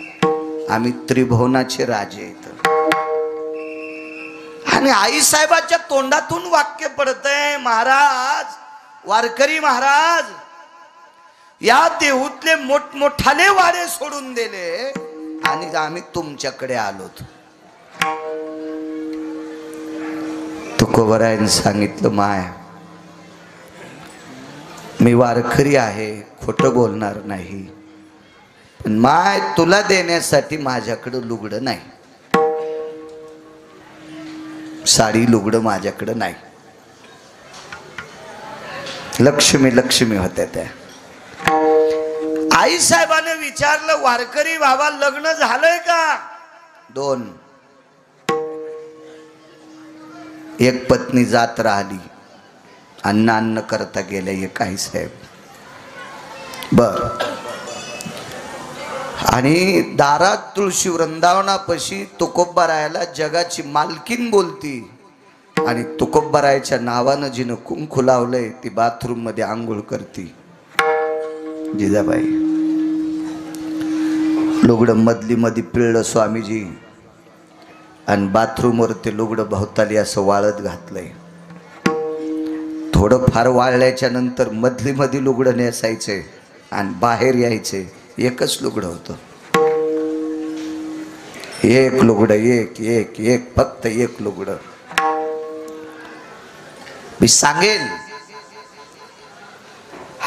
आम्ही त्रिभुवनाचे राजे आहेत. आणि आई साहेबाच्या तोंडातून वाक्य पडतंय, महाराज वारकरी महाराज या देहूतले मोठमोठाले वाडे सोडून दिले आणि आम्ही तुमच्याकडे आलोत. तुकोबारायांनी सांगितलं, माय मी वारकरी आहे, खोटं बोलणार नाही, पण माय तुला देण्यासाठी माझ्याकडं लुगडं नाही, साडी लुगडं माझ्याकडं नाही. लक्ष्मी लक्ष्मी होत्या त्या. आई साहेबाने विचारलं, वारकरी बाबा लग्न झालंय का? 2. एक पत्नी जात राहिली, अन्न करता गेले एक आई साहेब. बर. आणि दारात तुळशी वृंदावनापाशी तुकोबारायाला जगाची मालकीन बोलती आणि तुकोबारायाच्या नावानं जिनं कुंकू लावलंय ती बाथरूम मध्ये आंघोळ करती. जिजाबाई लुगडं मधली मध्ये पिळलं स्वामीजी आणि बाथरूमवर ते लुगडं भोवताली असं वाळत घातलंय. थोडं फार वाळल्याच्या नंतर मधली मध्ये लुगडं नेसायचंय आणि बाहेर यायचंय. एकच लुगडं होतं, एक लुगडं, एक एक एक फक्त एक लुगडं. मी सांगेल,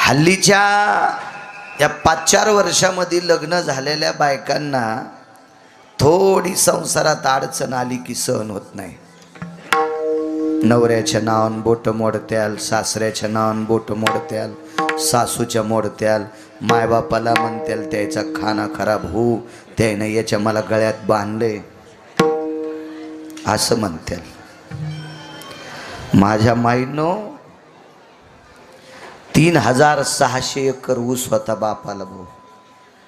हल्लीच्या या 5-4 वर्षामध्ये लग्न झालेल्या बायकांना थोडी संसारात अडचण आली की सहन होत नाही. नवऱ्याच्या नावान बोट मोडत्याल, सासऱ्याच्या नावान बोट मोडत्याल, सासूच्या मोडत्याल, मायबापाला म्हणत्याल त्याचा खाना खराब होऊ, त्यानं याच्या मला गळ्यात बांधले असं म्हणत्याल. माझ्या माईनो 3600 एकर ऊस होता बापाला भाऊ,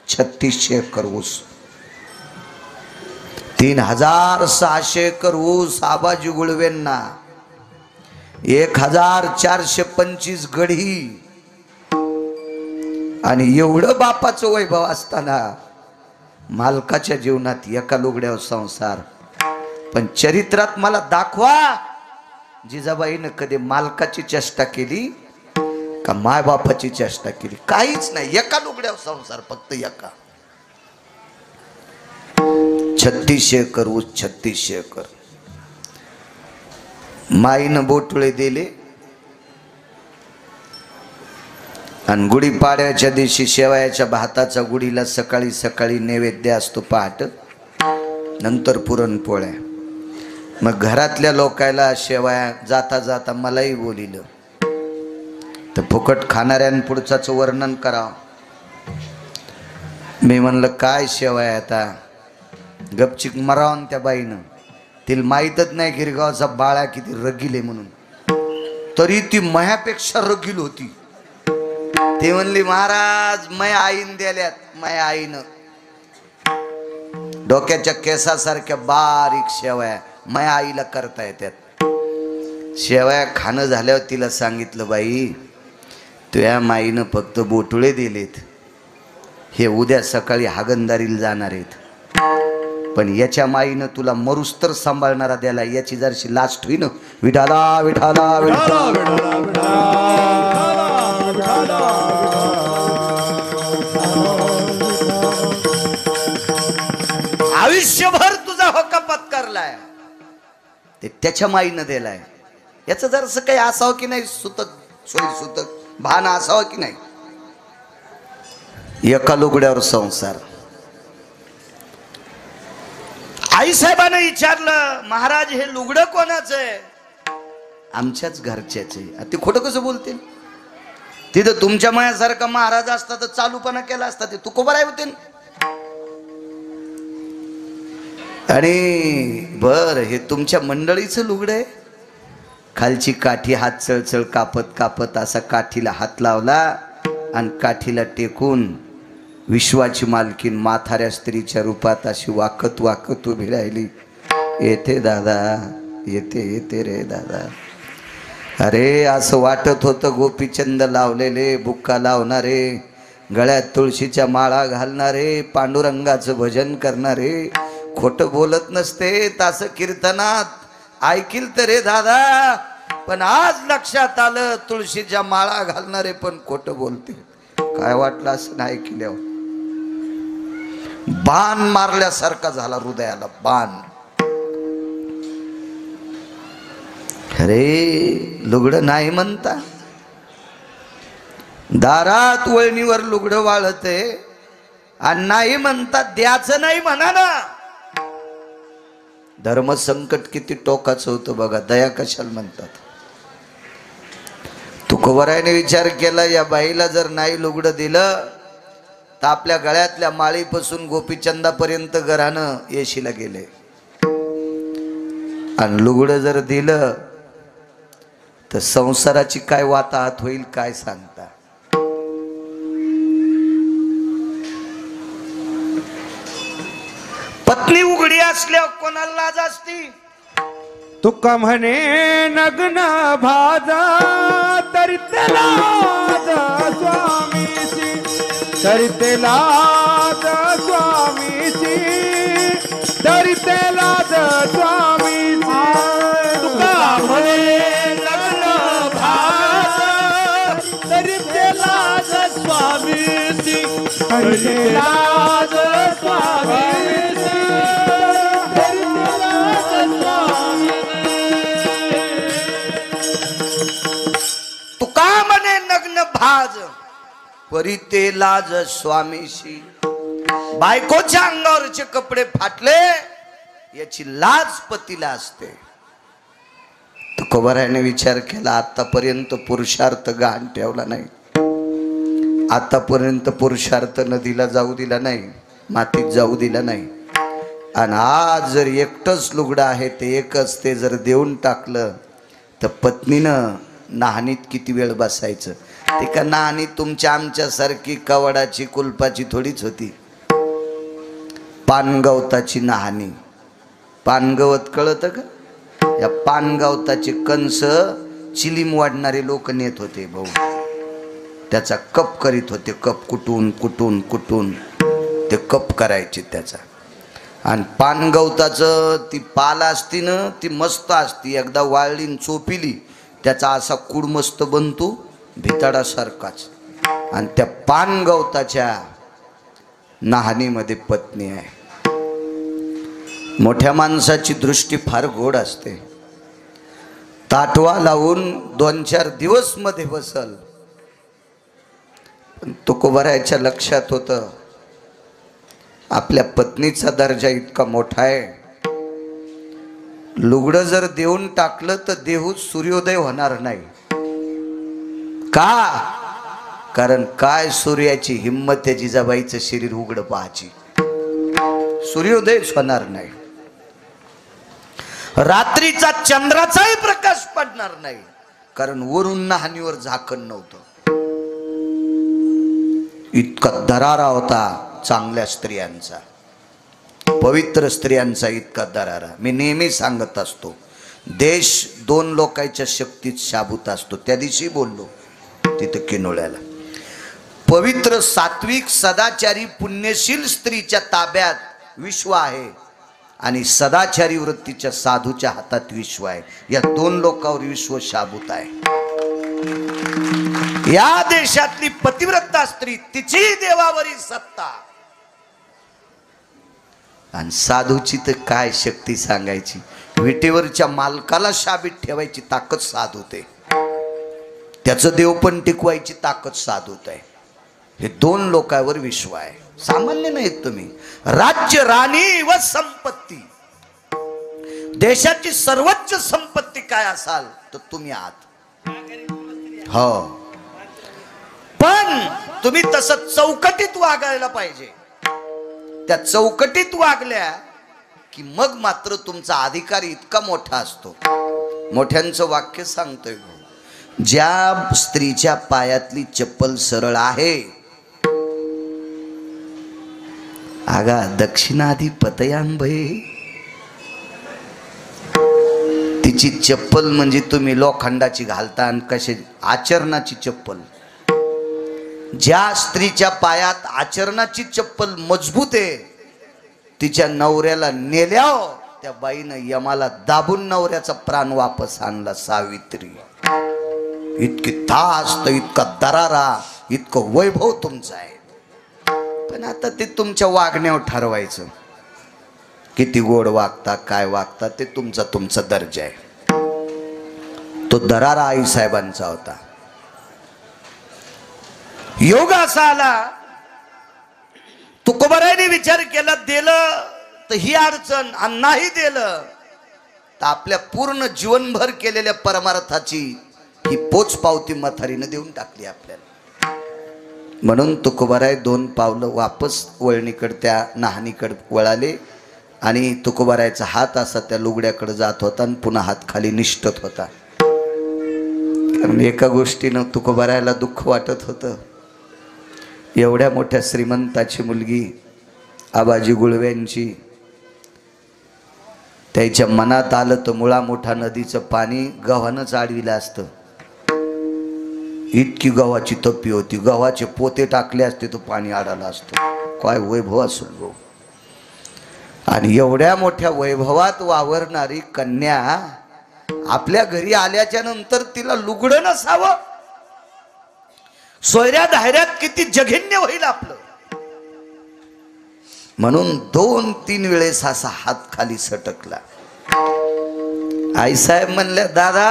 3600 एकर ऊस. 3600 एकर ऊस आबाजी गुळवेंना, 1425 गढी. आणि एवढं बापाचं वैभव असताना मालकाच्या जीवनात एका लुगड्यावर संसार. पण चरित्रात मला दाखवा जिजाबाईनं कधी मालकाची चेष्टा केली का माय बापाची चेष्टा केली? काहीच नाही. एका लुगड्यावर संसार, फक्त एका. 3600 एकर ऊस, 3600 एकर. माईनं बोटुळे दिले आणि गुढीपाडव्याच्या दिवशी शेवयाच्या भाताचा गुढीला सकाळी सकाळी नैवेद्य असतो पहाट, नंतर पुरणपोळ्या. मग घरातल्या लोकायला शेवया जाता जाता मलाही बोलिलं तर फुकट खाणाऱ्यां पुढचाच वर्णन करावं. मी म्हणलं काय शेवया आता, गपचिक मरावून त्या बाईनं. तिला माहीतच नाही गिरगावचा बाळा किती रगीले म्हणून, तरी ती मयापेक्षा रगील होती. ते म्हणली महाराज मय आईन द्याल्यात, मय आईनं. डोक्याच्या केसासारख्या बारीक शेवया माझ्या आईला करता येतात. शेवया खाणं झाल्यावर तिला सांगितलं, बाई तुझ्या माईनं फक्त बोटुळे दिलेत, हे उद्या सकाळी हागंदारीला जाणार आहेत, पण याच्या माईनं तुला मरुस्तर सांभाळणारा द्याला, याची जरशी लास्ट होईन. विठाला विठाला विठाला. आयुष्यभर तुझा होका पत्करलाय ते त्याच्या माईनं दिलाय. याचं जरसं काही असावं की नाही, सुतक सोयी सुतक भान असावं की नाही. एका लुगड्यावर संसार. आईसाहेबांना विचारलं, महाराज हे लुगडं कोणाचं आहे? आमच्याच घरच्याच आहे. ते खोटं कसं बोलतील? तिथं तुमच्या मायासारखा महाराज असता तर चालूपणा केला असता, ते तुकोबराय होते. आणि बर हे तुमच्या मंडळीचं लुगडं आहे? खालची काठी हात चळचळ कापत कापत असा काठीला हात लावला आणि काठीला टेकून विश्वाची मालकीन म्हाताऱ्या स्त्रीच्या रूपात अशी वाकत वाकत उभी राहिली. येते दादा, येते येते रे दादा. अरे असं वाटत होतं गोपीचंद लावलेले, बुक्का लावणारे, गळ्यात तुळशीच्या माळा घालणारे, पांडुरंगाचं भजन करणारे खोटं बोलत नसते तास कीर्तनात ऐकील तर रे दादा. पण आज लक्षात आलं तुळशीच्या माळा घालणारे पण खोटं बोलते. काय वाटलं असं नाही ऐकल्यावर? बाण मारल्यासारखा झाला हृदयाला, बाण. अरे लुगडं नाही म्हणता, दारात वळणीवर लुगडं वाळते आणि नाही म्हणता, द्याचं नाही म्हणा ना. धर्मसंकट किती टोकाचं होतं बघा, दया कशाला म्हणतात. तुकोबरायने विचार केला, या बाईला जर नाही लुगडं दिलं तर आपल्या गळ्यातल्या माळीपासून गोपीचंदापर्यंत घरानं येशीला गेले, आणि लुगडं जर दिलं तर संसाराची काय वाताहत होईल काय सांगता. पत्नी उघडी असल्यावर कोणाला लाज असती? तुका म्हणे नग्न भाजा तरी त्याला स्वामीची, तरी त्याला स्वामीची, तरी त्याला स्वामीची. तुका म्हणे नग्न भाजा तरी त्याला स्वामीची, तरी त्याला स्वामीची. भाज परी ते लाज स्वामीशी. बायकोच्या अंगावरचे कपडे फाटले याची लाज पतीला असते. तुकोबरायने विचार केला, आतापर्यंत पुरुषार्थ गहाण ठेवला नाही, आतापर्यंत पुरुषार्थ नदीला जाऊ दिला नाही, मातीत जाऊ दिला नाही, आणि आज जर एकटंच लुगडं आहे ते एकच, ते जर देऊन टाकलं तर पत्नीनं नाहनीत किती वेळ बसायचं. ते का नाहनी तुमच्या आमच्यासारखी कवडाची कुलपाची थोडीच होती, पानगवताची नाहनी. पानगवत कळतं का? या पानगवताचे कंस चिलीम वाढणारे लोक नेत होते भाऊ, त्याचा कप करीत होते. कप कुटून कुटून कुटून ते कप करायचे त्याचा. आणि पानगवताचं ती पाला असती ना, ती मस्त असती, एकदा वाळलीन चोपिली त्याचा असा कुड मस्त बनतो भिताडासारखाच. आणि त्या पानगवताच्या नाहनीमध्ये पत्नी आहे. मोठ्या माणसाची दृष्टी फार गोड असते. ताटवा लावून 2-4 दिवस मध्ये बसल. पण तुकोबरायच्या लक्षात होतं आपल्या पत्नीचा दर्जा इतका मोठा आहे, लुगडं जर देऊन टाकलं तर देहूत सूर्योदय होणार नाही. का? कारण काय सूर्याची हिम्मत आहे जिजाबाईचं शरीर उघडं पाहायची, सूर्योदयच होणार नाही. रात्रीचा चंद्राचाही प्रकाश पडणार नाही, कारण वरून नाहनीवर झाकण नव्हतं. इतका दरारा होता चांगल्या स्त्रियांचा. पवित्र स्त्रियांचा इतका दरारा. मी नेहमी सांगत असतो, देश 2 लोकांच्या शक्तीत शाबूत असतो. त्या दिवशी बोललो तिथं किनोळ्याला. पवित्र सात्विक सदाचारी पुण्यशील स्त्रीच्या ताब्यात विश्व आहे आणि सदाचारी वृत्तीच्या साधूच्या हातात विश्व आहे. या 2 लोकांवर विश्व शाबूत आहे. या देशातली पतिव्रता स्त्री, तिची देवावरील सत्ता, आणि साधूची तर काय शक्ती सांगायची. विटेवरच्या मालकाला शाबीत ठेवायची ताकद साधूते, त्याचं देव पण टिकवायची ताकद साधूत आहे. हे 2 लोकांवर विश्व आहे. सामान्य नाहीत तुम्ही. राज्य, राणी व संपत्ती, देशाची सर्वोच्च संपत्ती काय असाल तर तुम्ही आहात. हो, पण तुम्ही तसं चौकटीत वागायला पाहिजे. त्या चौकटीत वागल्या की मग मात्र तुमचा अधिकार इतका मोठा असतो. मोठ्यांचं वाक्य सांगतोय, ज्या स्त्रीच्या पायातली चप्पल सरळ आहे, आगा दक्षिणाधिपतयांभये, तिची चप्पल म्हणजे तुम्ही लोखंडाची घालता आणि कशी आचरणाची चप्पल. ज्या स्त्रीच्या पायात आचरणाची चप्पल मजबूत आहे, तिच्या नवऱ्याला नेल्यावर त्या बाईनं यमाला दाबून नवऱ्याचा प्राण वापस आणला. सावित्री. इतकी तास्त, इतका दरारा, इतकं वैभव तुमचं आहे. पण आता ते तुमच्या वागण्यावर ठरवायचं. किती गोड वागता, काय वागता, ते तुमचा दर्जा आहे. तो दरारा आई साहेबांचा होता. योग असा आला, तुकोबारायने विचार केला, दिलं तर ही अडचण आणि नाही दिलं तर आपल्या पूर्ण जीवनभर केलेल्या परमार्थाची ही पोचपावती म्हातारीनं देऊन टाकली आपल्याला. म्हणून तुकोबाराय 2 पावलं वापस वळणीकडे, त्या नाहनीकडे वळाले आणि तुकोबारायचा हात असा त्या लुगड्याकडे जात होता आणि पुन्हा हात खाली निष्ठत होता. कारण एका गोष्टीनं तुकोबारायला दुःख वाटत होतं. एवढ्या मोठ्या श्रीमंताची मुलगी आबाजी गुळव्यांची, त्याच्या मनात आलं तर मुळा मोठा नदीचं पाणी गव्हानंच आडविलं असतं. इतकी गव्हाची तप्पी होती, गव्हाचे पोते टाकले असते तर पाणी आडाला असतं. काय वैभव असेल भाऊ. आणि एवढ्या मोठ्या वैभवात वावरणारी कन्या आपल्या घरी आल्याच्या नंतर तिला लुगडं नसावं, सोयऱ्या धायऱ्यात किती जघन्य होईल आपलं. म्हणून 2-3 वेळेस असा हात खाली सटकला. आईसाहेब म्हणल्या, दादा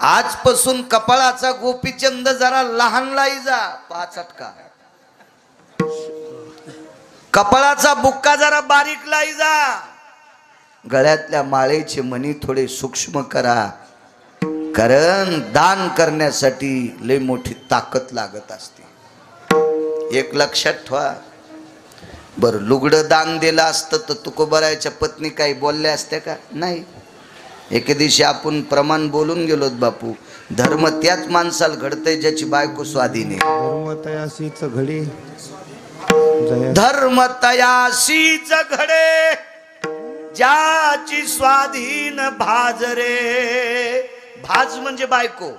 आजपासून कपाळाचा गोपीचंद जरा लहान लाई जा. 5 अटका. कपाळाचा बुक्का जरा बारीक लाई जा. गळ्यातल्या माळेचे मणी थोडे सूक्ष्म करा, कारण दान करण्यासाठी लय मोठी ताकद लागत असते. एक लक्षात ठेवा. बरं, लुगडं दान दिलं असतं तर तुकोबारायच्या पत्नी काही बोलल्या असत्या का? नाही. एके दिवशी आपण प्रमाण बोलून गेलोत, बापू धर्म त्याच माणसाला घडतंय ज्याची बायको स्वाधीन आहे. धर्म तयाशीच घडे ज्याची स्वाधीन भाज रे. भाज म्हणजे बायको.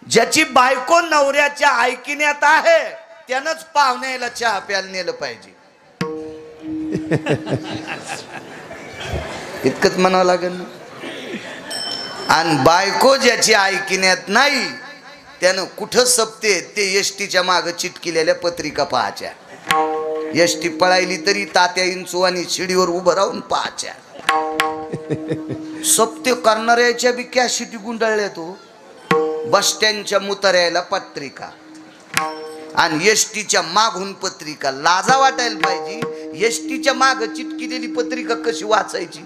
ज्याची बायको नवऱ्याच्या ऐकिण्यात आहे त्यानंच पाहुण्याला चहा प्यायला नेलं पाहिजे. इतकंच म्हणावं लागेल. आणि बायको ज्याची ऐकिण्यात नाही त्यानं कुठं सपते ते एसटीच्या माग चिटकिलेल्या पत्रिका पाहायच्या. एसटी पळायली तरी तात्या इंचू आणि शिडीवर उभं राहून पाहायच्या. सप्ते करणाऱ्याच्या बी कॅशिटी गुंडाळल्या. तो बस स्टँडच्या मुतार्याला पत्रिका आणि एसटीच्या मागून पत्रिका. लाजा वाटायला पाहिजे. एसटीच्या माग चिटकिलेली पत्रिका कशी वाचायची?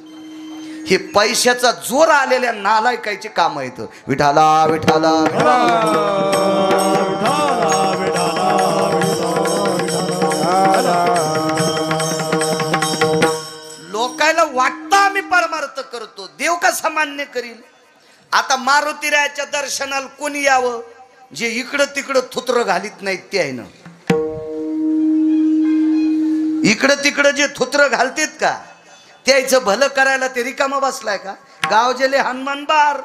हे पैशाचा जोर आलेल्या नालायकाचे काम आहेत. विठाला विठाला लोकायला वाटतं आम्ही परमार्थ करतो, देव कसा मान्य करील? आता मारुतीरायाच्या दर्शनाला कोणी यावं? जे इकडं तिकडं थुत्र घालीत नाहीत ते आहे ना. इकडं तिकडं जे थुत्र घालतेत का त्याचं भलं करायला ते रिकामा बसलाय का? गाव जेले हनुमान बार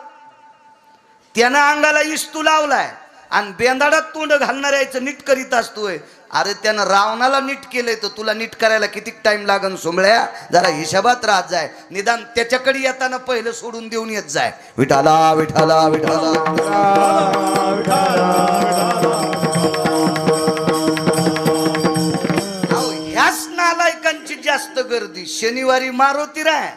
त्यानं अंगाला इस्तू लावलाय आणि बेंदाडात तोंड घालणाऱ्याचं नीट करीत असतोय. अरे त्यानं रावणाला नीट केलंय तर तुला नीट करायला किती टाइम लागन सोमळ्या? जरा हिशोबात राहत जाय. निदान त्याच्याकडे येताना पहिलं सोडून देऊन येत जाय. विठाला विठाला विठाला ह्याच नालायकांची जास्त गर्दी. शनिवारी मारुती राय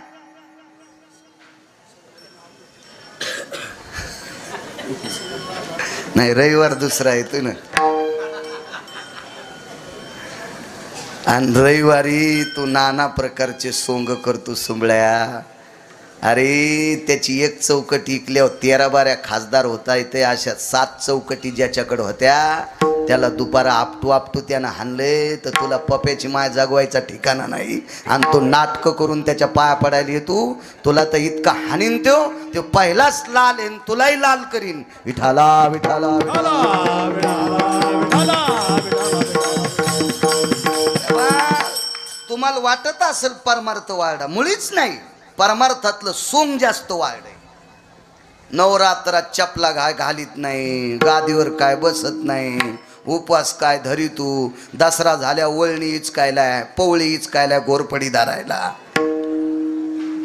नाही, रविवार दुसरा येतो ना. आणि रविवारी तू नाना प्रकारचे सोंग करतो सुंबळ्या. अरे त्याची एक चौकटी इकल्यावर 13-12 खासदार होता येते. अशा 7 चौकटी ज्याच्याकडे होत्या त्याला दुपारा आपटू त्यानं हाणले तर तुला पप्याची माय जागवायचा ठिकाणा नाही. आणि तो नाटक करून त्याच्या पाया पडायला येतो. तुला तर इतका हाणीन तो पहिलाच लाल येईन, तुलाही लाल करीन. विठाला विठाला तुम्हाला वाटत असेल परमार्थ वाढा, मुळीच नाही. परमार्थातलं सोंग जास्त वाढ. नवरात्रात चपला घालीत नाही, गादीवर काय बसत नाही, उपवास काय धरी तू. दसरा झाल्या वळणी इचकायलाय, पवळी इचकायलाय, गोरपडी धरायला.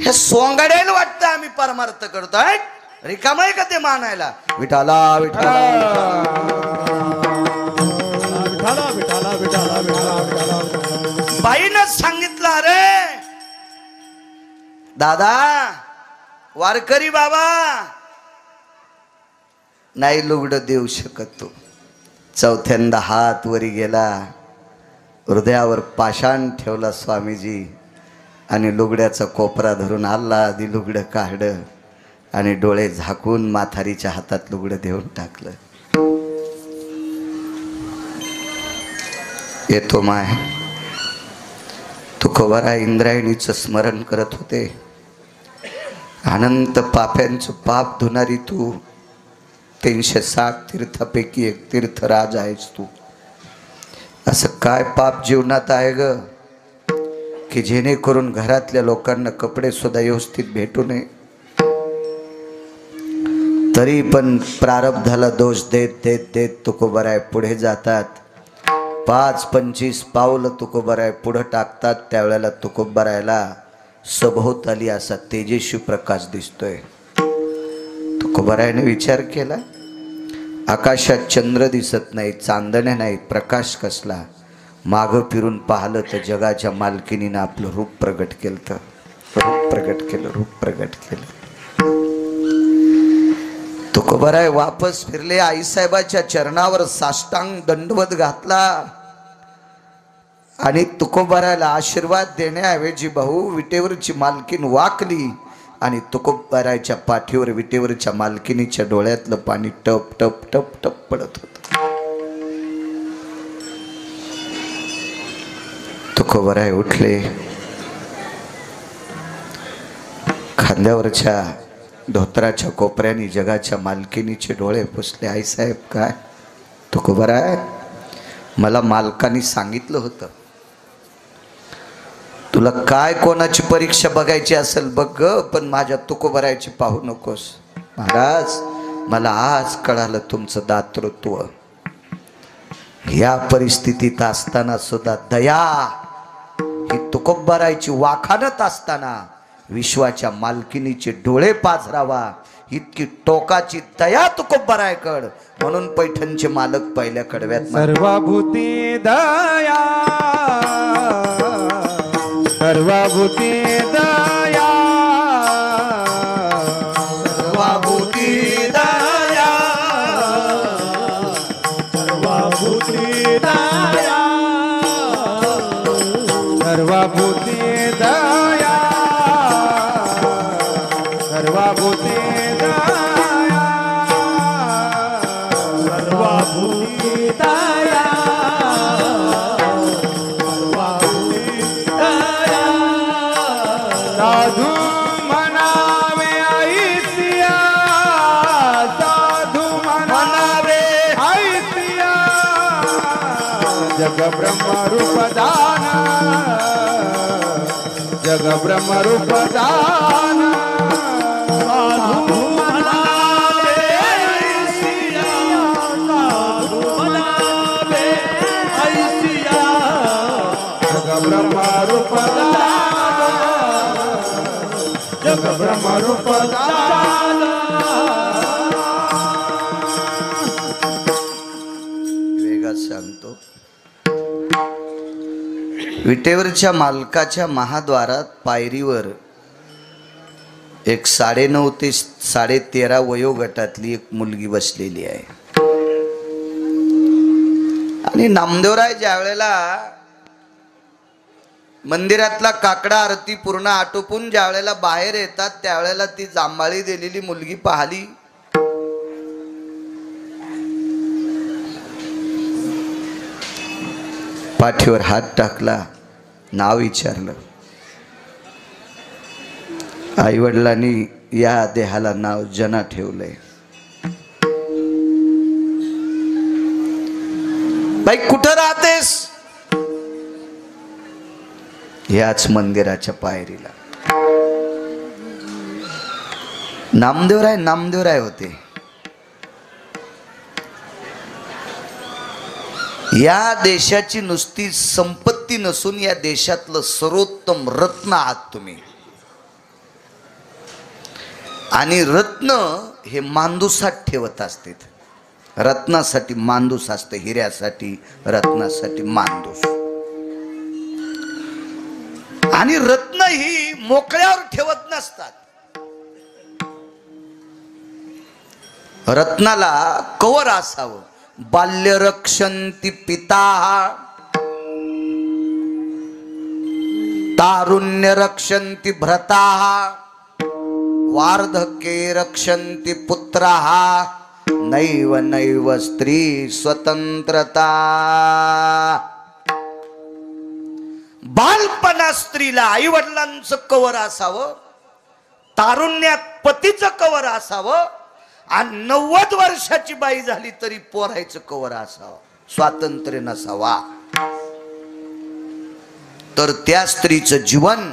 हे सोंगाड्याला वाटतं आम्ही परमार्थ करतोय. रिकामाय का ते मानायला? विठाला विठाला बाईनं सांगितलं, अरे दादा वारकरी बाबा नाही लुगडं देऊ शकत. तो चौथ्यांदा हात वरी गेला, हृदयावर पाषाण ठेवला स्वामीजी आणि लुगड्याचा कोपरा धरून आला आधी लुगडं काढलं आणि डोळे झाकून म्हातारीच्या हातात लुगडं देऊन टाकलं. येतो माय तुकोबारा इंद्रायणीचं स्मरण करत होते. अनंत पाप्यांचं पाप धुणारी तू 360 तीर्थापैकी एक तीर्थराज आहेस तू. असं काय पाप जीवनात आहे ग की जेणेकरून घरातल्या लोकांना कपडे सुद्धा व्यवस्थित भेटू नये, तरी पण प्रारब्धाला दोष देत देत देत तुकोबाराय पुढे जातात. 5-25 पावलं तुकोबाराय पुढे टाकतात. त्यावेळेला तुकोबारायला सभोवताली असा तेजस्वी प्रकाश दिसतोय. तुकोबारायने विचार केला, आकाशात चंद्र दिसत नाही, चांदण्या नाहीत, प्रकाश कसला? मागं फिरून पाहिलं तर जगाच्या मालकिनीनं आपलं रूप प्रगट केलं. रूप प्रगट केलं. तुकोबाराय वापस फिरले, आईसाहेबाच्या चरणावर साष्टांग दंडवत घातला आणि तुकोबारायला आशीर्वाद देण्याऐवजी भाऊ विटेवरची मालकीन वाकली आणि तुकोबारायच्या पाठीवर विटेवरच्या मालकिनीच्या डोळ्यातलं पाणी टप टप टप टप पडत होत. तुकोबाराय उठले, खांद्यावरच्या धोत्राच्या कोपऱ्याने जगाच्या मालकिनीचे डोळे पुसले. आईसाहेब काय? तुकोबाराय मला मालकानी सांगितलं होतं तुला काय कोणाची परीक्षा बघायची असेल बघ, पण माझ्या तुकोबारायची पाहू नकोस. महाराज मला आज कळालं तुमचं दातृत्व. या परिस्थितीत असताना सुद्धा दया ही तुकोबारायची वाखाणत असताना विश्वाच्या मालकिनीचे डोळे पाझरावा इतकी टोकाची दया तुकोबारायकड. म्हणून पैठणचे मालक पहिल्या कडव्यात सर्वभूती दया, सर्वभूती दया, सर्वभूती दया, सर्वभूती दया, सर्वभूती दया, सर्वभूती दया, सर्वभूती दया, साधू म्हणावे ऐसिया, साधू म्हणावे ऐसिया, जग ब्रह्म रूप दान जग ब्रह्मरूप दान साधू म्हणावे ऐसिया, साधू म्हणावे ऐसिया. जग ब्रह्मरूप दान जग ब्रह्मरूप दान. वेगात सांगतो. विटेवरच्या मालकाच्या महाद्वारात पायरीवर एक 9.5 ते 13.5 वयोगटातली एक मुलगी बसलेली आहे. आणि नामदेवराय ज्या वेळेला मंदिरातला काकडा आरती पूर्ण आटोपून ज्या वेळेला बाहेर येतात त्यावेळेला ती जांभाळी दिलेली मुलगी पाहिली. पाठीवर हात टाकला, नाव विचारलं. आई वडिलांनी या देहाला नाव जना ठेवलंय. बाई कुठं राहतेस? याच मंदिराच्या पायरीला. नामदेवराय होते. या देशाची नुसती संपत्ती नसून या देशातलं सर्वोत्तम रत्न आहात तुम्ही. आणि रत्न हे मांदुसात ठेवत असते. रत्नासाठी मांदूस असते, हिऱ्यासाठी रत्नासाठी मांदूस. आणि रत्न ही मोकळ्यावर ठेवत नसतात. रत्नाला कवर असावं. बाल्य रक्षन्ति पिता, तारुण्य रक्षन्ति भ्रता, वार्धक्ये रक्षन्ति पुत्रा, नैव नैव स्त्री स्वतंत्रता. बालपणा स्त्रीला आई वडिलांचं कवर असावं, तारुण्यात पतीचं कवर असावं, आणि 90 वर्षाची बाई झाली तरी पोरायचं कवर असावं, स्वातंत्र्य नसावा. तर त्या स्त्रीचं जीवन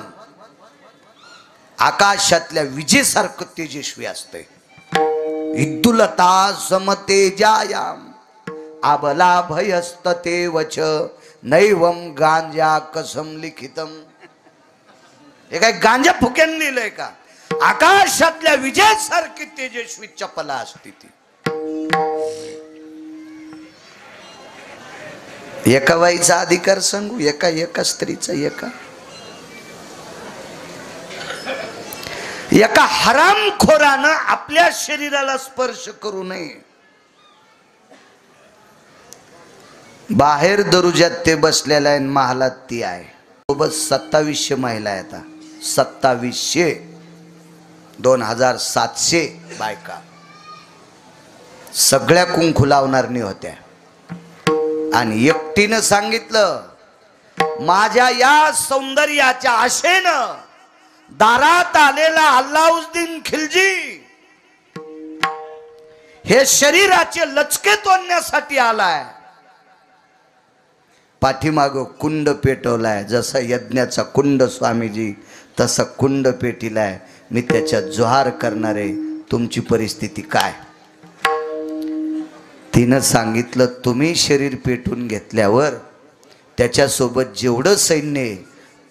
आकाशातल्या विजेसारखं तेजस्वी असते. विद्युलता समतेजायाम आबला भयस्तते वच नैवम गांजा कसम लिखितम. हे काय गांजा फुक्यान लिहिलंय का? आकाशातल्या विजेसारखी तेजस्वी चपला असते ती. एका बाईचा अधिकार सांगू, एका स्त्रीचा, एका हरामखोरानं आपल्या शरीराला स्पर्श करू नये. बाहेर दरुजात ते बसलेला आहे, महालात ती आहे. सोबत 2700 महिला आहेत. 2700 2700 बायका सगळ्या कुंकू लावणारणी होत्या. आणि एकटीनं सांगितलं, माझ्या या सौंदर्याच्या आशेनं दारात आलेला अल्लाउद्दीन खिलजी हे शरीराचे लचके तोडण्यासाठी आलाय. पाठीमाग कुंड पेटवलाय. जसा यज्ञाचा कुंड स्वामीजी तसा कुंड पेटिलाय. मी त्याच्या जोहार करणारे. तुमची परिस्थिती काय? तिनं सांगितलं, तुम्ही शरीर पेटून घेतल्यावर त्याच्यासोबत जेवढं सैन्य आहे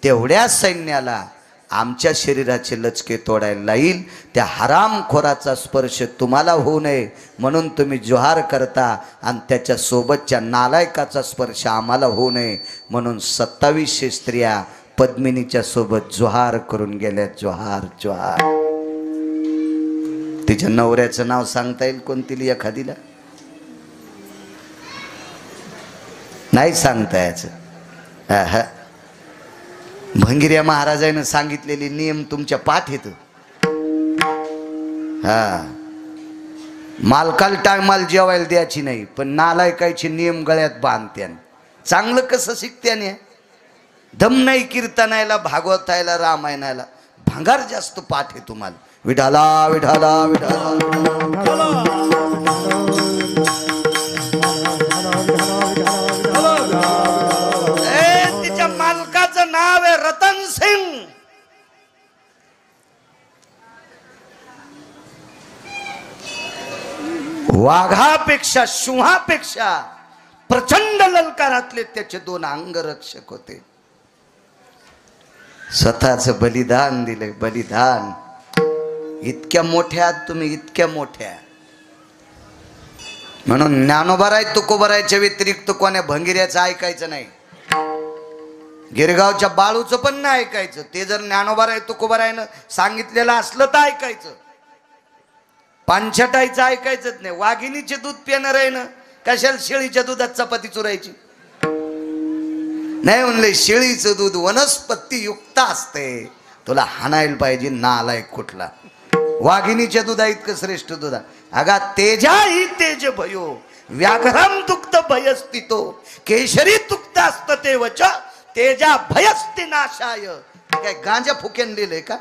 तेवढ्या सैन्याला आमच्या शरीराचे लचके तोडायला येईल. त्या हरामखोराचा स्पर्श तुम्हाला होऊ नये म्हणून तुम्ही जोहार करता, आणि त्याच्या सोबतच्या नालायकाचा स्पर्श आम्हाला होऊ नये म्हणून 2700 स्त्रिया पद्मिनीच्या सोबत जोहार करून गेल्या. जोहार जोहार. तिच्या नवऱ्याचं नाव सांगता येईल कोणतीली एखादीला? नाही सांगता यायचं. भंगिऱ्या महाराजांनी सांगितलेले नियम तुमच्या पाठ येत. मालकाला टायमाला जेवायला द्यायची नाही, पण नालायकाचे नियम गळ्यात बांधत्यान. चांगलं कसं शिकत्याने? दम नाही कीर्तनायला, भागवतायला, रामायणाला. भांगार जास्त पाठ आहे तुम्हाला. विठाला विठाला विठाला. तिच्या मालकाचं नाव आहे रतन सिंग. वाघापेक्षा सिंहापेक्षा प्रचंड ललकारातले त्याचे 2 अंगरक्षक होते. स्वतःच बलिदान दिले. बलिदान. इतक्या मोठ्या तुम्ही, इतक्या मोठ्या. म्हणून ज्ञानोबाराय तुकोबारायच्या व्यतिरिक्त कोण्या भंगिऱ्याचं ऐकायचं नाही. गिरगावच्या बाळूचं पण नाही ऐकायचं. ते जर ज्ञानोबाराय तुकोबारायनं सांगितलेलं असलं तर ऐकायचं. पानछटाईचं ऐकायचंच नाही. वाघिणीचे दूध पिणार आहे ना, कशाला शेळीच्या दुधात चपाती चुरायची? नाही म्हणले, शेळीचं दूध वनस्पती युक्त असते. तुला हाणायला पाहिजे नालायक कुठला. वाघिणीच्या दुधा इतकं श्रेष्ठ दुधा. अगा तेजा ही तेज भयो व्याघ्रम दुग्ध भयस्थितो केशरी तुक्त असत ते वच तेजा भयस्ति नाशाय. काय गांजा फुक्यान लिहिलंय का?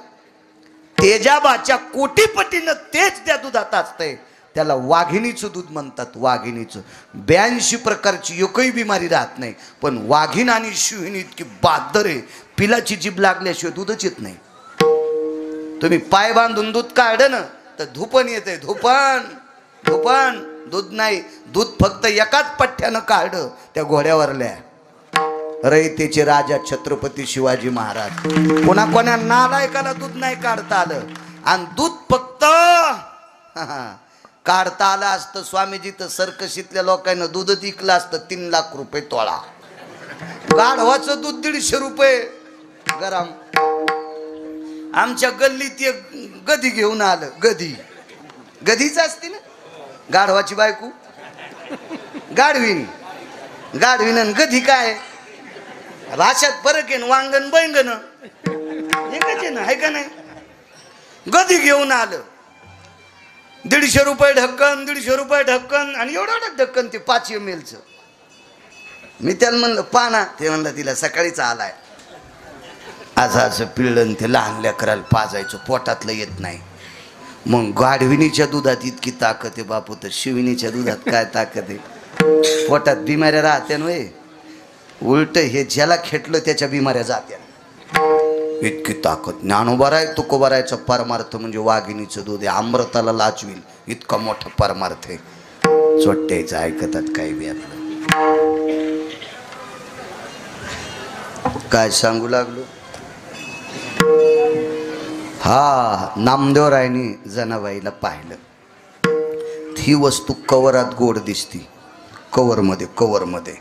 तेजाबाच्या कोटीपटीनं तेज त्या दुधात असतंय. त्याला वाघिणीचं दूध म्हणतात. वाघिणीचं 82 प्रकारची एकही बिमारी राहत नाही. पण वाघीण आणि शिवहिणी इतकी बहादर आहे, पिलाची जीभ लागल्याशिवाय दूधच येत नाही. तुम्ही पाय बांधून दूध काढलं ना तर धुपण येते. धुपण धुपण. दूध नाही. दूध फक्त एकाच पठ्ठ्यानं काढलं त्या घोड्यावरल्या रयतेचे राजा छत्रपती शिवाजी महाराज. कोणा कोणा नालायकाला दूध नाही काढता आलं. आणि दूध फक्त काढता आलं असतं स्वामीजी तर सर्कशीतल्या लोकांना दूधच विकलं असतं 3 लाख रुपये तोळा. गाढवाचं दूध 150 रुपये गरम. आमच्या गल्लीत एक गधी घेऊन आलं. गधी गधीच असते ना, गाढवाची बायको. गाढवीन गाढवीन आणि गधी काय भाषात फरक आहे. वांगण बैंगण एकच आहे ना, आहे का नाही? गधी घेऊन आलं. 150 रुपये ढक्कन, 150 रुपये ढक्कन. आणि एवढं ढक्कन ते 5 ml चं. मी त्याला म्हणलं पाना. ते म्हणलं तिला सकाळीच आलाय. असं असं पिळलं ते लहान लेकराला पाजायचं, पोटातलं येत नाही. मग गाढविणीच्या दुधात इतकी ताकद आहे बापू, तर शिविनीच्या दुधात काय ताकद आहे? पोटात बिमाऱ्या राहत्या नव्हे, उलट हे ज्याला खेटलं त्याच्या बिमाऱ्या जात्या. इतकी ताकद. ज्ञानोबाराय तुकोबारायचा परमार्थ म्हणजे वाघिणीचं दूध आहे. अमृताला लाचविल इतका मोठा परमार्थ आहे. चोट्याचं ऐकतात काही बी. आपलं काय सांगू लागलो? हा, नामदेवरायनी जनाबाईला पाहिलं. ही वस्तू कवरात गोड दिसती. कवरमध्ये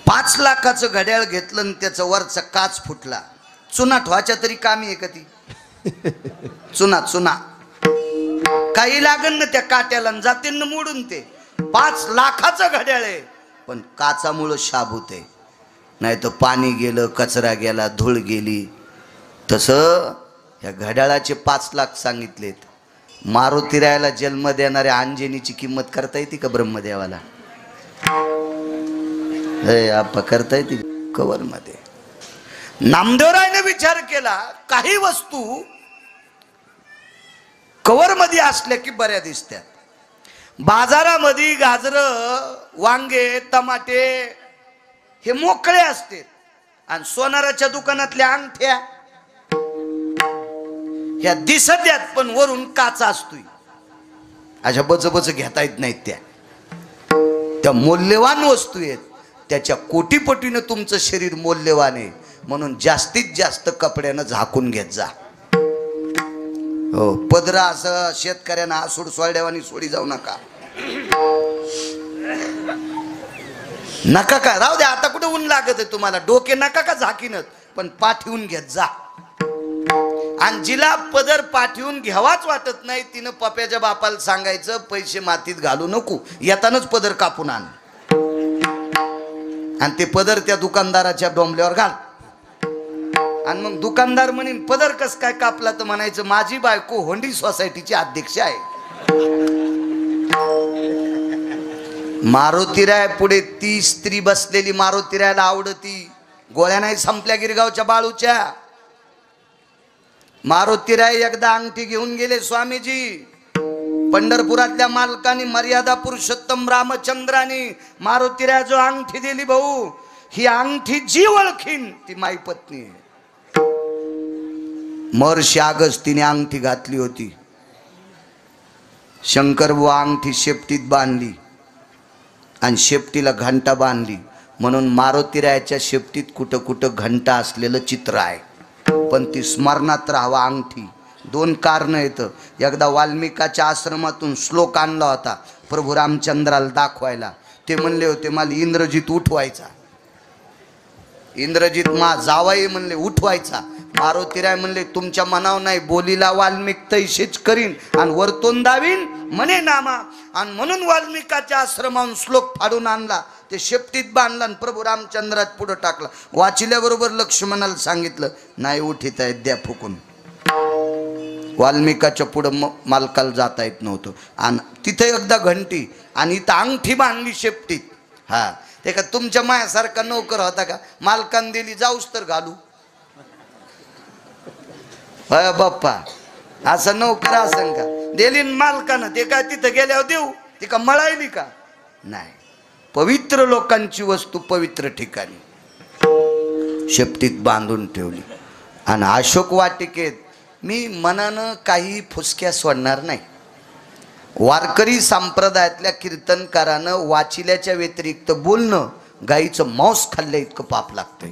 5 लाखाचं घड्याळ घेतलं आणि त्याचा वरचा काच फुटला. चुना ठेवायच्या तरी कामी आहे का ती? चुना काही लागन ना त्या काट्याला, जाते ना मोडून. ते 5 लाखाचं घड्याळ आहे पण काचामुळं शाबूत आहे. नाही तर पाणी गेलं, कचरा गेला, धूळ गेली. तसं ह्या घड्याळाचे 5 लाख सांगितलेत. मारुतीरायाला जन्म देणाऱ्या अंजनीची किंमत करता येते का ब्रह्मदेवाला? आपा करता येते कवर मध्ये. नामदेवरायने विचार केला, काही वस्तू कवर मध्ये असल्या की बऱ्या दिसत्या. बाजारामध्ये गाजर, वांगे, टमाटे हे मोकळे असते. आणि सोनाराच्या दुकानातल्या अंगठ्या ह्या दिसत्यात पण वरून काचा असतोय. अशा बच घेता येत नाहीत. त्या मौल्यवान वस्तू आहेत. त्याच्या कोटीपटीनं तुमचं शरीर मौल्यवान आहे. म्हणून जास्तीत जास्त कपड्यानं झाकून घेत जा. हो, पदरा असं शेतकऱ्यांना आसूड सोडल्यावानी सोडी जाऊ नका. नका का राहू द्या, आता कुठे ऊन लागत आहे तुम्हाला. डोके नका का झाकीनत, पण पाठवून घेत जा. आणि जिला पदर पाठवून घ्यावाच वाटत नाही तिनं पप्याच्या बापाला सांगायचं, पैसे मातीत घालू नको, येतानाच पदर कापून आण. आणि ते पदर त्या दुकानदाराच्या डोंबल्यावर घाल. आणि मग दुकानदार म्हणेन पदर कस काय कापला, तर म्हणायचं माझी बायको होंडी सोसायटीची अध्यक्ष आहे. मारुतीराय पुढे ती स्त्री बसलेली मारुतीरायला आवडती. गोळ्या नाही संपल्या गिरगावच्या बाळूच्या. मारुतीराय एकदा अंगठी घेऊन गेले स्वामीजी. पंढरपुरातल्या मालकानी मर्यादा पुरुषोत्तम रामचंद्रानी मारुतीराय जो अंगठी दिली, भाऊ ही अंगठी जी ओळखीन ती माई पत्नी आहे. महर्षी अगस्तीने अंगठी घातली होती. शंकर बुवा अंगठी शेपटीत बांधली आणि शेपटीला घंटा बांधली म्हणून मारुतीरायाच्या शेपटीत कुठं कुठं घंटा असलेलं चित्र आहे, पण ती स्मरणात राहावा अंगठी. दोन कारणं येतं. एकदा वाल्मिकाच्या आश्रमातून श्लोक आणला होता प्रभू रामचंद्राला दाखवायला. ते म्हणले होते मला इंद्रजित उठवायचा, इंद्रजित मा जावाई म्हणले उठवायचा. मारुतीराय म्हणले तुमच्या मनावर नाही, बोलीला वाल्मिक तैसेच करीन आणि वरतून दावीन म्हणे नामा. आणि म्हणून वाल्मिकाच्या आश्रमाहून श्लोक फाडून आणला, ते शेपटीत बांधला आणि प्रभू रामचंद्रात पुढे टाकला. वाचिल्याबरोबर लक्ष्मणाला सांगितलं नाही उठीत आहेत द्या फुकून. वाल्मिकाच्या पुढं मालकाला जाता येत नव्हतं. आणि तिथे एकदा घंटी आणि इथं अंगठी बांधली शेपटीत. हा ते का तुमच्या मायासारखा नोकर होता का मालकान दिली जाऊस तर घालू. अय बाप्पा असं नोकर असं का दिली मालकानं, ते काय तिथं गेल्यावर देऊ, ती का मळायली का नाही. पवित्र लोकांची वस्तू पवित्र ठिकाणी शेपटीत बांधून ठेवली. आणि अशोक वाटिकेत मी मनानं काही फुसक्या सोडणार नाही. वारकरी संप्रदायातल्या कीर्तनकारानं वाचिल्याच्या व्यतिरिक्त बोलणं गाईचं मांस खाल्ल्या इतकं पाप लागतंय.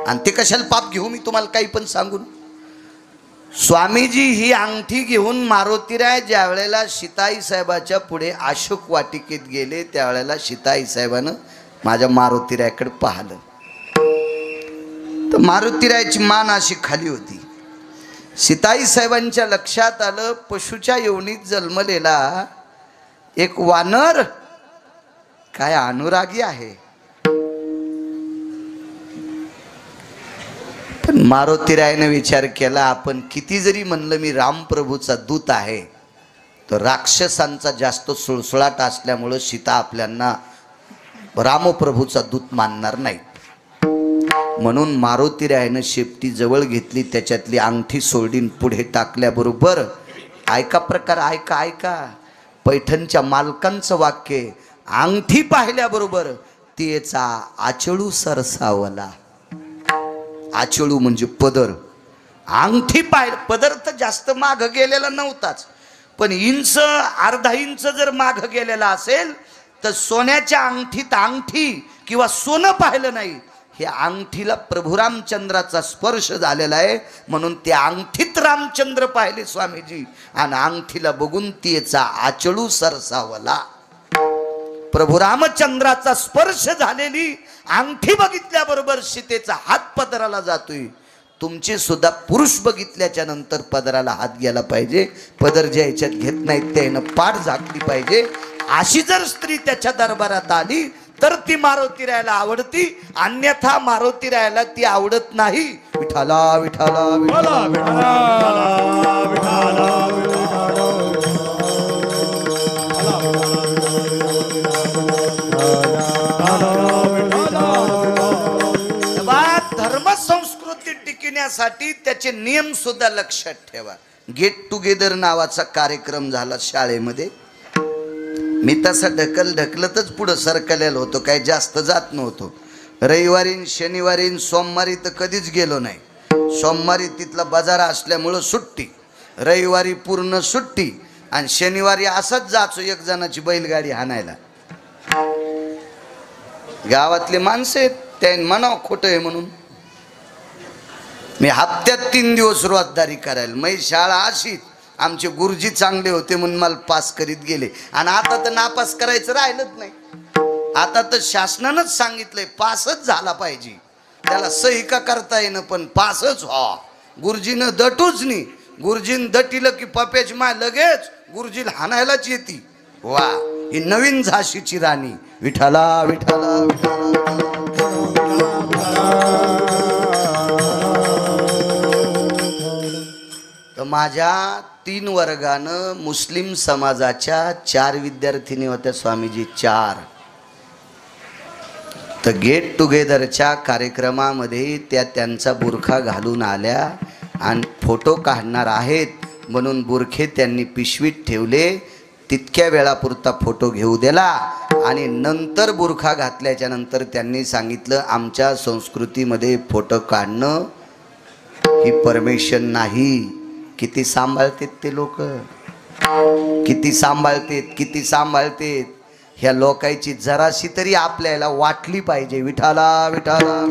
आणि ते कशाला पाप घेऊ मी तुम्हाला काही पण सांगून. स्वामीजी ही अंगठी घेऊन मारुतीराय ज्या वेळेला सीताई साहेबाच्या पुढे अशोक वाटिकेत गेले त्यावेळेला सीताई साहेबानं माझ्या मारुतीरायकडे पाहिलं तर मारुतीरायची मान अशी खाली होती. सीताई साहेबांच्या लक्षात आलं पशुच्या योनीत जन्मलेला एक वानर काय अनुरागी आहे. पण मारुतीरायने विचार केला आपण किती जरी म्हणलं मी रामप्रभूचा दूत आहे तर राक्षसांचा जास्त सुळसुळाट असल्यामुळं सीता आपल्यांना रामप्रभूचा दूत मानणार नाही. म्हणून मारुतीरायनं शेपटी जवळ घेतली, त्याच्यातली अंगठी सोडून पुढे टाकल्याबरोबर ऐका प्रकार, ऐका ऐका पैठणच्या मालकांचं वाक्य. अंगठी पाहिल्याबरोबर तिचा आचळू सरसावला. आचळू म्हणजे पदर. अंगठी पदर तर जास्त माग गेलेला नव्हताच, पण इंच अर्धा इंच जर माग गेलेला असेल तर सोन्याच्या अंगठीत अंगठी किंवा सोनं पाहिलं नाही. हे अंगठीला प्रभू रामचंद्राचा स्पर्श झालेला आहे म्हणून त्या अंगठीत रामचंद्र पाहिले स्वामीजी. आणि अंगठीला बघून तिचा आचळू सरसावला. प्रभू रामचंद्राचा स्पर्श झालेली अंगठी बघितल्याबरोबर सीतेचा हात पदराला जातोय. तुमचे सुद्धा पुरुष बघितल्याच्या नंतर पदराला हात गेला पाहिजे. पदर ज्या ह्याच्यात घेत नाहीत त्यानं पाठ झाकली पाहिजे. अशी जर स्त्री त्याच्या दरबारात आली तर ती मारुतीरायाला आवडती, अन्यथा मारुतीरायाला ती आवडत नाही. विठाला विठाला विठाला धर्म संस्कृती टिकण्यासाठी त्याचे नियम सुद्धा लक्षात ठेवा. गेट टुगेदर नावाचा कार्यक्रम झाला शाळेमध्ये. मी तसा ढकलतच पुढं सरकलेलो होतो, काही जास्त जात नव्हतो. रविवारी शनिवारी सोमवारी तर कधीच गेलो नाही. सोमवारी तिथला बाजार असल्यामुळं सुट्टी, रविवारी पूर्ण सुट्टी आणि शनिवारी असंच जायचो एक जणाची बैलगाडी हाणायला. गावातले माणसं आहेत त्याने म्हणावं खोटं आहे म्हणून. मी हप्त्यात 3 दिवस रोजदारी करायला. मग शाळा अशीच, आमचे गुरुजी चांगले होते म्हणून मला पास करीत गेले. आणि आता तर नापास करायचं राहिलंच नाही. आता तर शासनानंच सांगितलंय पासच झाला पाहिजे. त्याला सही का करता येणं पण पासच व्हा. गुरुजीनं दटूच नाही. गुरुजीनं दटिलं की पप्याची माय लगेच गुरुजीला हाणायलाच येते. वा ही नवीन झाशीची राणी. विठाला विठाला विठाला. तर माझ्या 3 वर्गानं मुस्लिम समाजाच्या 4 विद्यार्थिनी होत्या स्वामीजी. 4 तर गेट टुगेदरच्या कार्यक्रमामध्ये त्या त्यांचा बुरखा घालून आल्या आणि फोटो काढणार आहेत म्हणून बुरखे त्यांनी पिशवीत ठेवले. तितक्या वेळापुरता फोटो घेऊ दिला आणि नंतर बुरखा घातल्याच्या नंतर त्यांनी सांगितलं आमच्या संस्कृतीमध्ये फोटो काढणं ही परमिशन नाही. किती सांभाळतात ते लोक. किती सांभाळतेत ह्या लोकांची जराशी तरी आपल्याला वाटली पाहिजे. विठाला विठाला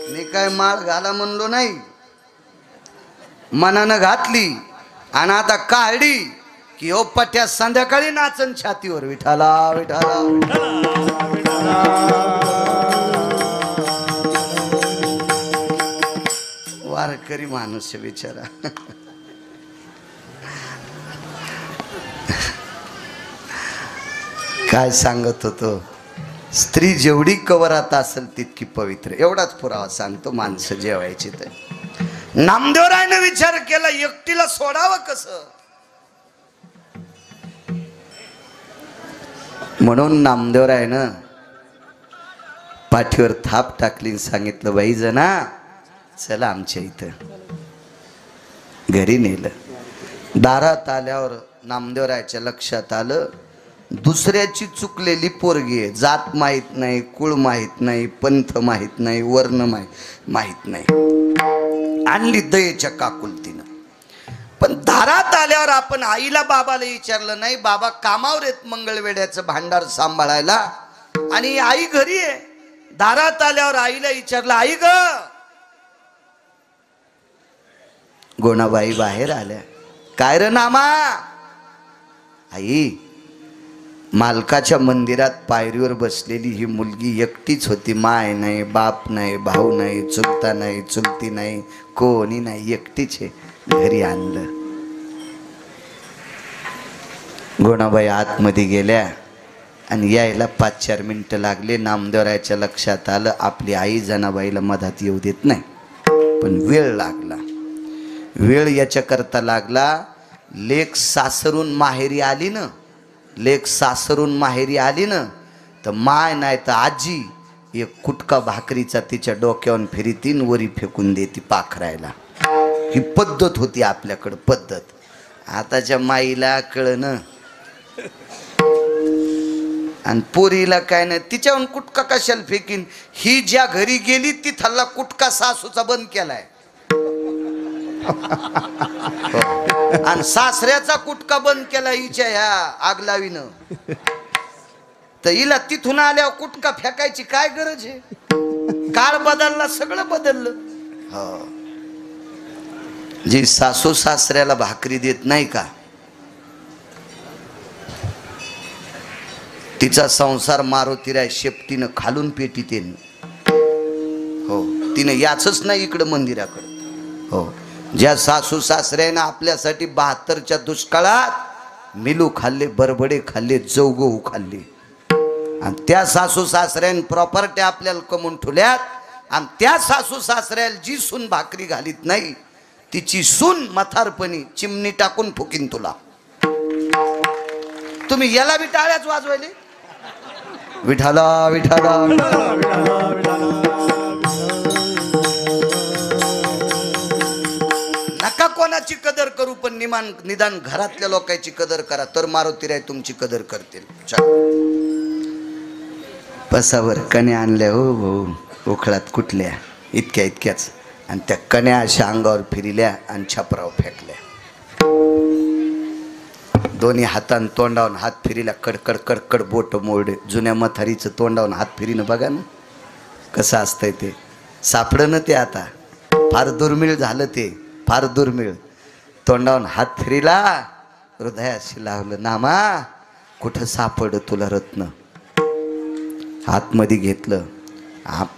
मी काय माळ घाला म्हणलो नाही, मनानं घातली आणि आता काढली की ओ पट्या संध्याकाळी नाचन छातीवर. विठाला विठाला वारकरी माणूस आहे बिचारा. काय सांगत होतो, स्त्री जेवढी कवरात असेल तितकी पवित्र. एवढाच पुरावा सांगतो, माणसं जेवायची तर. नामदेवरायनं विचार केला एकटीला सोडावं कसं, म्हणून नामदेवरायनं पाठीवर थाप टाकली, सांगितलं बाई जना चला आमच्या इथं. घरी नेलं. दारात आल्यावर नामदेवरायच्या लक्षात आलं दुसऱ्याची चुकलेली पोरगी आहे. जात माहित नाही, कुळ माहित नाही, पंथ माहित नाही, वर्ण माहित नाही. आणली दयेच्या काकुलतीनं. पण दारात आल्यावर आपण आईला बाबाला विचारलं नाही. बाबा कामावर आहेत मंगळवेड्याचं भांडार सांभाळायला आणि आई घरी आहे. दारात आल्यावर आईला विचारलं आई ग. गोणाबाई बाहेर आल्या. काय रे नामा. आई मालकाच्या मंदिरात पायरीवर बसलेली ही मुलगी एकटीच होती. माय नाही, बाप नाही, भाऊ नाही, चुलता नाही, चुलती नाही, कोणी नाही, एकटीच आहे. घरी आणलं. गोणाबाई आतमध्ये गेल्या आणि यायला 5-4 मिनिटं लागले. नामदेवरायच्या लक्षात आलं आपली आई जनाबाईला मधात येऊ देत नाही. पण वेळ लागला. वेळ याच्याकरता लागला, लेक सासरून माहेरी आली ना, लेक सासरून माहेरी आली ना तर माय नाही तर आजी एक कुटका भाकरीचा तिच्या डोक्यावर फिरीतीन वरी फेकून देती पाखरायला. ही पद्धत होती आपल्याकडं पद्धत. आताच्या माईला कळणं आणि पोरीला काय नाही. तिच्याहून कुटका कशाला फेकीन. ही ज्या घरी गेली तिथला कुटका सासूचा बंद केलाय आणि सासऱ्याचा कुटका बंद केला हिच्या ह्या आगलावीनं. तर हिला तिथून आल्यावर कुटका फेकायची काय गरज आहे. काळ बदलला, सगळं बदललं. हो, जी सासू सासऱ्याला भाकरी देत नाही का तिचा संसार मारुतीराय शेपटीनं खालून पेटीते. हो, तिने याचच नाही इकडं मंदिराकडं. हो, ज्या सासू सासऱ्यानं आपल्यासाठी 72च्या दुष्काळात मिलू खाल्ले, बरबडे खाल्ले, जवगहू खाल्ले आणि त्या सासू सासऱ्यानं प्रॉपर्टी आपल्याला कमवून ठेवल्यात आणि त्या सासू सासऱ्याला जी सून भाकरी घालीत नाही तिची सून म्हातारपणी चिमणी टाकून फुकीन तुला. तुम्ही याला बी टाळ्याच वाजवायले. विठाला विठाला नका कोणाची कदर करू, पण निदान घरातल्या लोकांची कदर करा, तर मारुतीराय तुमची कदर करतील. बसावर कण्या आणल्या हो भाऊ उखळात कुठल्या इतक्याच आणि त्या कण्या अशा अंगावर फिरिल्या आणि छपराव फेकल्या. दोन्ही हातान तोंडावून हात फिरीला. कडकड कडकड बोट मोडे. जुन्या मथारीचं तोंडावून हात फिरीनं बघा ना कसं असतंय ते. सापडं ना ते आता. फार दुर्मिळ झालं ते, फार दुर्मिळ. तोंडावून हात फिरीला, हृदयाशी लावलं. नामा कुठं सापड तुला रत्न. हातमध्ये घेतलं.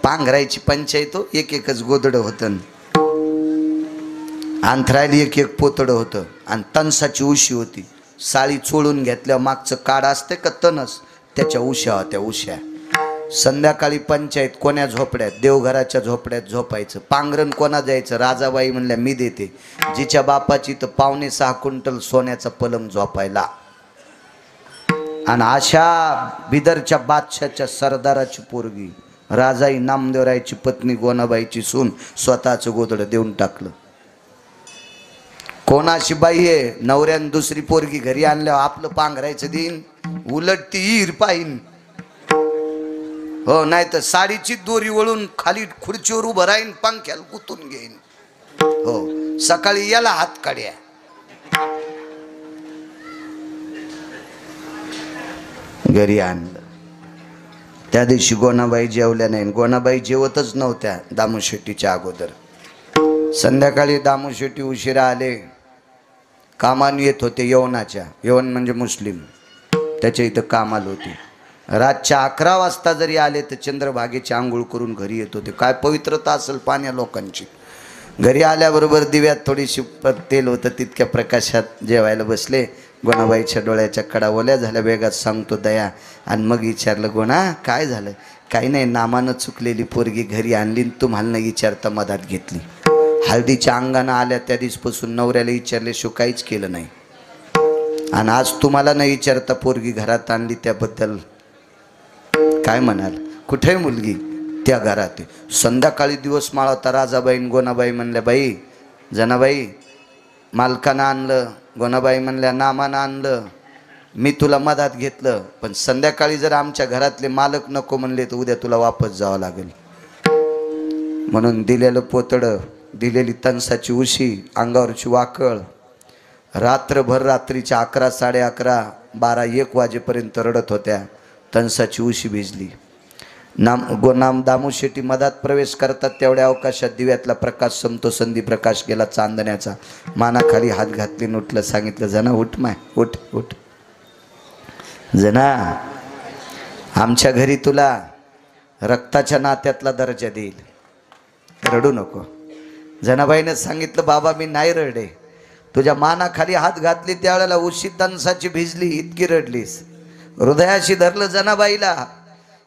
पांघरायची पंचायत हो. एकच गोदडं होतं, अंथरायला एक पोतडं होतं आणि तणसाची उशी होती. साळी चोळून घेतल्या मागचं काड असते का तणस, त्याच्या उश्या होत्या उश्या. संध्याकाळी पंचायत कोण्या झोपड्यात, देवघराच्या झोपड्यात झोपायचं. पांघरण कोणा द्यायचं. राजाबाई म्हणल्या मी देते. जिच्या बापाची तर 5.25 क्विंटल सोन्याचा पलंग झोपायला. आणि अशा बिदरच्या बादशाच्या सरदाराची पोरगी राजाई नामदेवरायची पत्नी गोनाबाईची सून स्वतःचं गोदडं देऊन टाकलं. कोणाशी बाई आहे, नवऱ्यानं दुसरी पोरगी घरी आणल्यावर आपलं पांघरायचं देईन, उलट ती ईर पाहीन. हो, नाही तर साडीची दोरी वळून खाली खुर्चीवर उभं राहीन, पंख्याला गुतून घेईन. हो, सकाळी याला हात काढ्या. घरी आणलं. त्या दिवशी गोनाबाई जेवल्या नाही. गोनाबाई जेवतच नव्हत्या दामू शेट्टीच्या अगोदर. संध्याकाळी दामू शेट्टी उशिरा आले. कामाला येत होते यवनाच्या, यवन म्हणजे मुस्लिम, त्याच्या इथं कामाला होते. रातच्या 11 वाजता जरी आले तर चंद्रभागेची आंघोळ करून घरी येत होते. काय पवित्रता असेल पाण्या लोकांची. घरी आल्याबरोबर दिव्यात थोडीशी तेल होतं, तितक्या प्रकाशात जेवायला बसले. गोनाबाईच्या डोळ्याच्या कडा ओल्या झाल्या. वेगात सांगतो दया. आणि मग विचारलं, गोणा काय झालं? काही नाही, नामानं चुकलेली पोरगी घरी आणली, तुम्हाला न विचारता मधात घेतली. हळदीच्या अंगानं आल्या त्या दिवसपासून नवऱ्याला विचारल्याशिवाय काहीच केलं नाही. आणि आज तुम्हाला न विचारता पोरगी घरात आणली, त्याबद्दल काय म्हणाल? कुठे मुलगी? त्या घरात. संध्याकाळी दिवस माळ होता. राजाबाई गोनाबाई म्हणल्या, बाई जनाबाई मालकानं आणलं. गोनाबाई म्हणल्या, नामानं आणलं, मी तुला मधात घेतलं, पण संध्याकाळी जर आमच्या घरातले मालक नको म्हणले तर उद्या तुला वापस जावं लागेल. म्हणून दिलेलं पोतडं, दिलेली तणसाची उशी, अंगावरची वाकळ, रात्रभर रात्रीच्या 11, 11:30, 12, 1 वाजेपर्यंत रडत होत्या. तणसाची उशी भिजली. दामू शेट्टी मधात प्रवेश करतात तेवढ्या अवकाशात दिव्यातला प्रकाश संपतो. संधी प्रकाश गेला चांदण्याचा. मानाखाली हात घातले, उठलं. सांगितलं, जना उठ माय, उठ उठ जना, आमच्या घरी तुला रक्ताच्या नात्यातला दर्जा देईल, रडू नको. जनाबाईनं सांगितलं, बाबा मी नाही रडे. तुझ्या मानाखाली हात घातली त्यावेळेला उशी तणसाची भिजली, इतकी रडलीस. हृदयाशी धरलं जनाबाईला.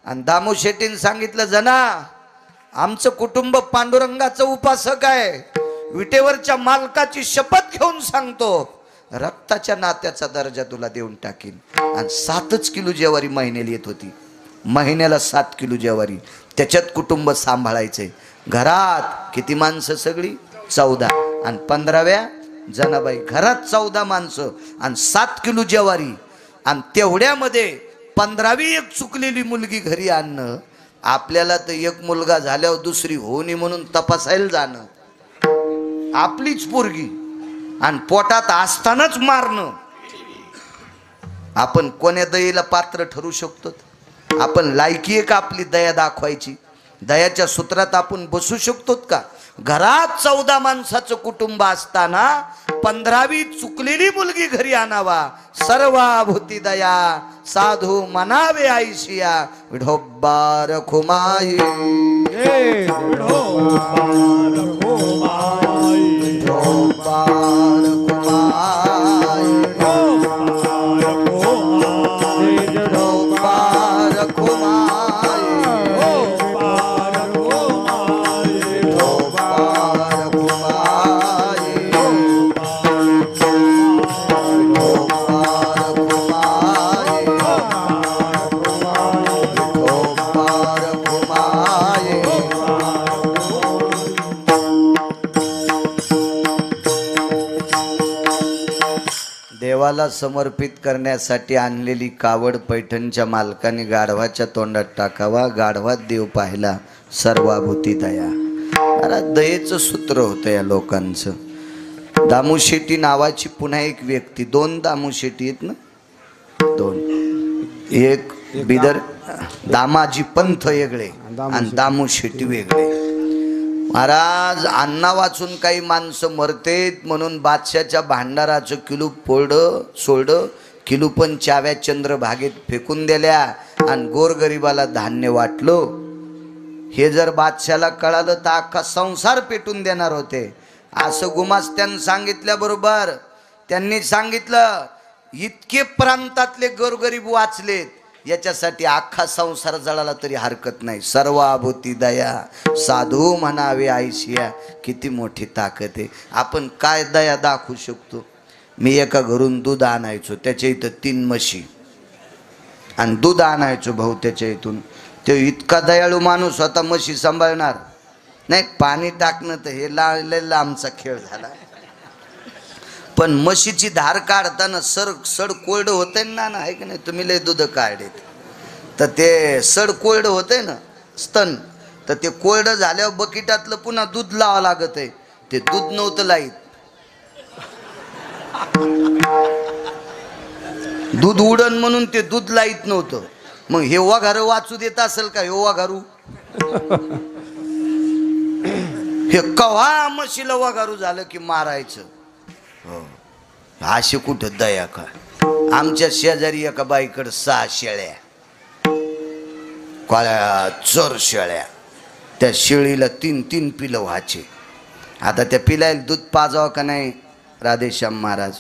आणि दामू शेट्टीनं सांगितलं, जना आमचं कुटुंब पांडुरंगाचं उपासक आहे. विटेवरच्या मालकाची शपथ घेऊन सांगतो, रक्ताच्या नात्याचा दर्जा तुला देऊन टाकीन. आणि 7 किलो ज्वारी महिन्याला येत होती. महिन्याला 7 किलो ज्वारी, त्याच्यात कुटुंब सांभाळायचंय. घरात किती माणसं? सगळी 14. आणि 15व्या जनाबाई. घरात 14 माणसं आणि 7 किलो ज्वारी. आणि तेवढ्यामध्ये 15वी एक चुकलेली मुलगी घरी आणणं. आपल्याला तर एक मुलगा झाल्यावर दुसरी होणी म्हणून तपासायला जाणं, आपलीच पोरगी आणि पोटात असतानाच मारणं. आपण कोण्या दयेला पात्र ठरू शकतो? आपण लायकी आहे का आपली दया दाखवायची? दयाच्या सूत्रात आपण बसू शकतो का? घरात 14 माणसाचं कुटुंब असताना 15वी चुकलेली मुलगी घरी आणावा. सर्वाभूती दया साधू मनावे आईशिया. विढोबार खुमाई, विढोबार खुमाई, विढोबार खुमाई, विढोबार खुमाई. देवाला समर्पित करण्यासाठी आणलेली कावड पैठणच्या मालकाने गाढवाच्या तोंडात टाकावा. गाढवात देव पाहिला, सर्वाभूती दया. अरे दयेचं सूत्र होतं या लोकांचं. दामू शेट्टी नावाची पुन्हा एक व्यक्ती, 2 दामू शेट्टी आहेत ना, 2. एक बिदर दामाजी पंथ वेगळे आणि दामू शेट्टी वेगळे. महाराज अण्णा वाचून काही माणसं मरतेत म्हणून बादशाच्या भांडाराचं किलूप फोडं सोडं, किलू पण चाव्या चंद्रभागेत फेकून दिल्या आणि गोरगरिबाला धान्य वाटलो. हे जर बादशाला कळालं तर अख्खा संसार पेटून देणार होते. असं गुमास्त्यानं सांगितल्याबरोबर त्यांनी सांगितलं, इतके प्रांतातले गोरगरीब वाचलेत, याच्यासाठी अख्खा संसार जळाला तरी हरकत नाही. सर्वाभूती दया साधू म्हणावे आईशिया. किती मोठी ताकद आहे. आपण काय दया दाखवू शकतो? मी एका घरून दूध आणायचो, त्याच्या इथं 3 म्हशी. आणि दूध आणायचो भाऊ त्याच्या इथून. तो इतका दयाळू माणूस होता, म्हशी सांभाळणार नाही. पाणी टाकणं तर हे लय आमचा खेळ झाला. पण म्हशीची धार काढताना सड कोरड होते ना आहे की नाही, तुम्ही लय दूध काढेत तर ते सड कोरड होते ना स्तन, तर ते कोरडं झाल्यावर बकिटातलं पुन्हा दूध लावा लागत आहे. ते दूध नव्हतं लाईत, दूध उडन म्हणून ते दूध लाईत नव्हतं. मग हे वाघारू वाचू देत असेल का? हे वाघारू हे कव्हा म्हशीला वाघारू झालं की मारायचं. हो, अशी कुठं दया का. आमच्या शेजारी एका बाईकडे 6 शेळ्या, काळ्या चर शेळ्या. त्या शेळीला 3 पिलं व्हायचे. आता त्या पिलायला दूध पाजावं का नाही राधेश्याम महाराज?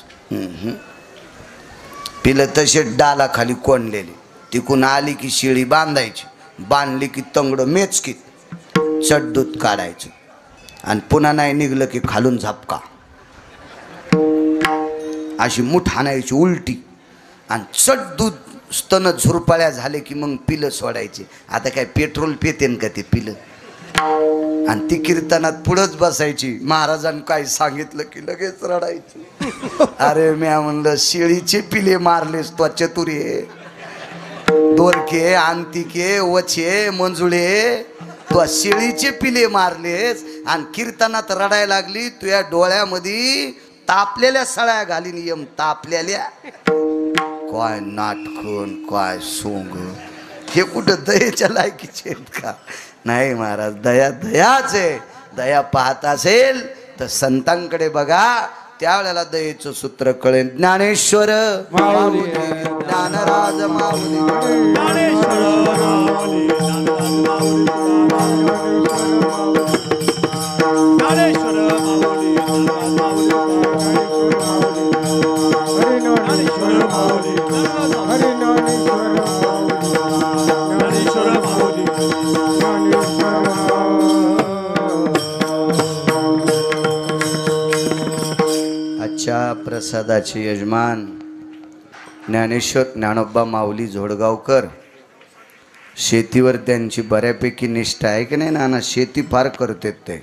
पिलं तसे डाला खाली कोंडलेले. तिकून आली की शेळी बांधायची, बांधली की तंगड मेचकीत चट दूध काढायचं आणि पुन्हा नाही निघलं की खालून झपका. अशी मुठ आणायची उलटी आणि चट दूध स्तन झुरपाळ्या झाले की मग पिलं सोडायचे. आता काय पेट्रोल पेतेन का ते पिलं? आणि ती कीर्तनात पुढंच बसायची. महाराजांनी काय सांगितलं की लगेच रडायची. अरे मी म्हणलं शेळीचे पिले मारलेस तो चतुरे, दोरके अंतिके वचे मंजुळे, तू शेळीचे पिले मारलेस आणि कीर्तनात रडायला लागली. तुझ्या डोळ्यामध्ये तापलेल्या सळ्या घालीन यम तापलेल्या. काय नाटकन काय सोंग, हे कुठं दयेच्या लायकीचे आहेत का? नाही महाराज, दया दयाच आहे. दया पाहत असेल तर संतांकडे बघा, त्यावेळेला दयेचं सूत्र कळेल. ज्ञानेश्वर माऊली, ज्ञानराज माऊली, ज्ञानेश्वर माऊली, ज्ञानेश्वर माऊली, ज्ञानेश्वर माऊली, ज्ञानेश्वर माऊली. आजच्या प्रसादाचे यजमान ज्ञानेश्वर ज्ञानोबा माऊली झोडगावकर. शेतीवर त्यांची बऱ्यापैकी निष्ठा आहे की नाही नाना? शेती फार करतात ते,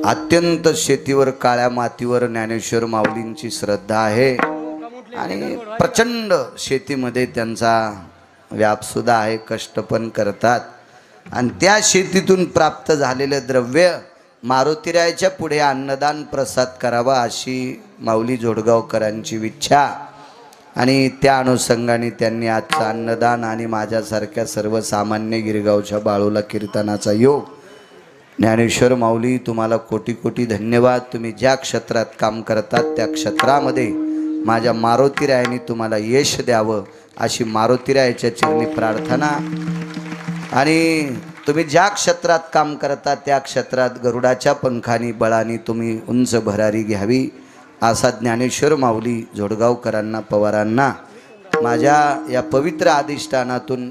अत्यंत शेतीवर, काळ्या मातीवर ज्ञानेश्वर माऊलींची श्रद्धा आहे आणि प्रचंड शेतीमध्ये त्यांचा व्यापसुद्धा आहे. कष्ट पण करतात आणि त्या शेतीतून प्राप्त झालेलं द्रव्य मारुतीरायाच्या पुढे अन्नदान प्रसाद करावा अशी माऊली झोडगावकरांची इच्छा. आणि त्या अनुषंगाने त्यांनी आजचं अन्नदान आणि माझ्यासारख्या सर्वसामान्य गिरगावच्या बाळूला कीर्तनाचा योग. ज्ञानेश्वर माऊली तुम्हाला कोटी कोटी धन्यवाद. तुम्ही ज्या क्षेत्रात काम करतात त्या क्षेत्रामध्ये माझ्या मारुतीरायाने तुम्हाला यश द्यावं अशी मारुतीरायाच्या चरणी प्रार्थना. आणि तुम्ही ज्या क्षेत्रात काम करता त्या क्षेत्रात गरुडाच्या पंखानी बळाने तुम्ही उंच भरारी घ्यावी असा ज्ञानेश्वर माऊली झोडगावकरांना, पवारांना माझ्या या पवित्र अधिष्ठानातून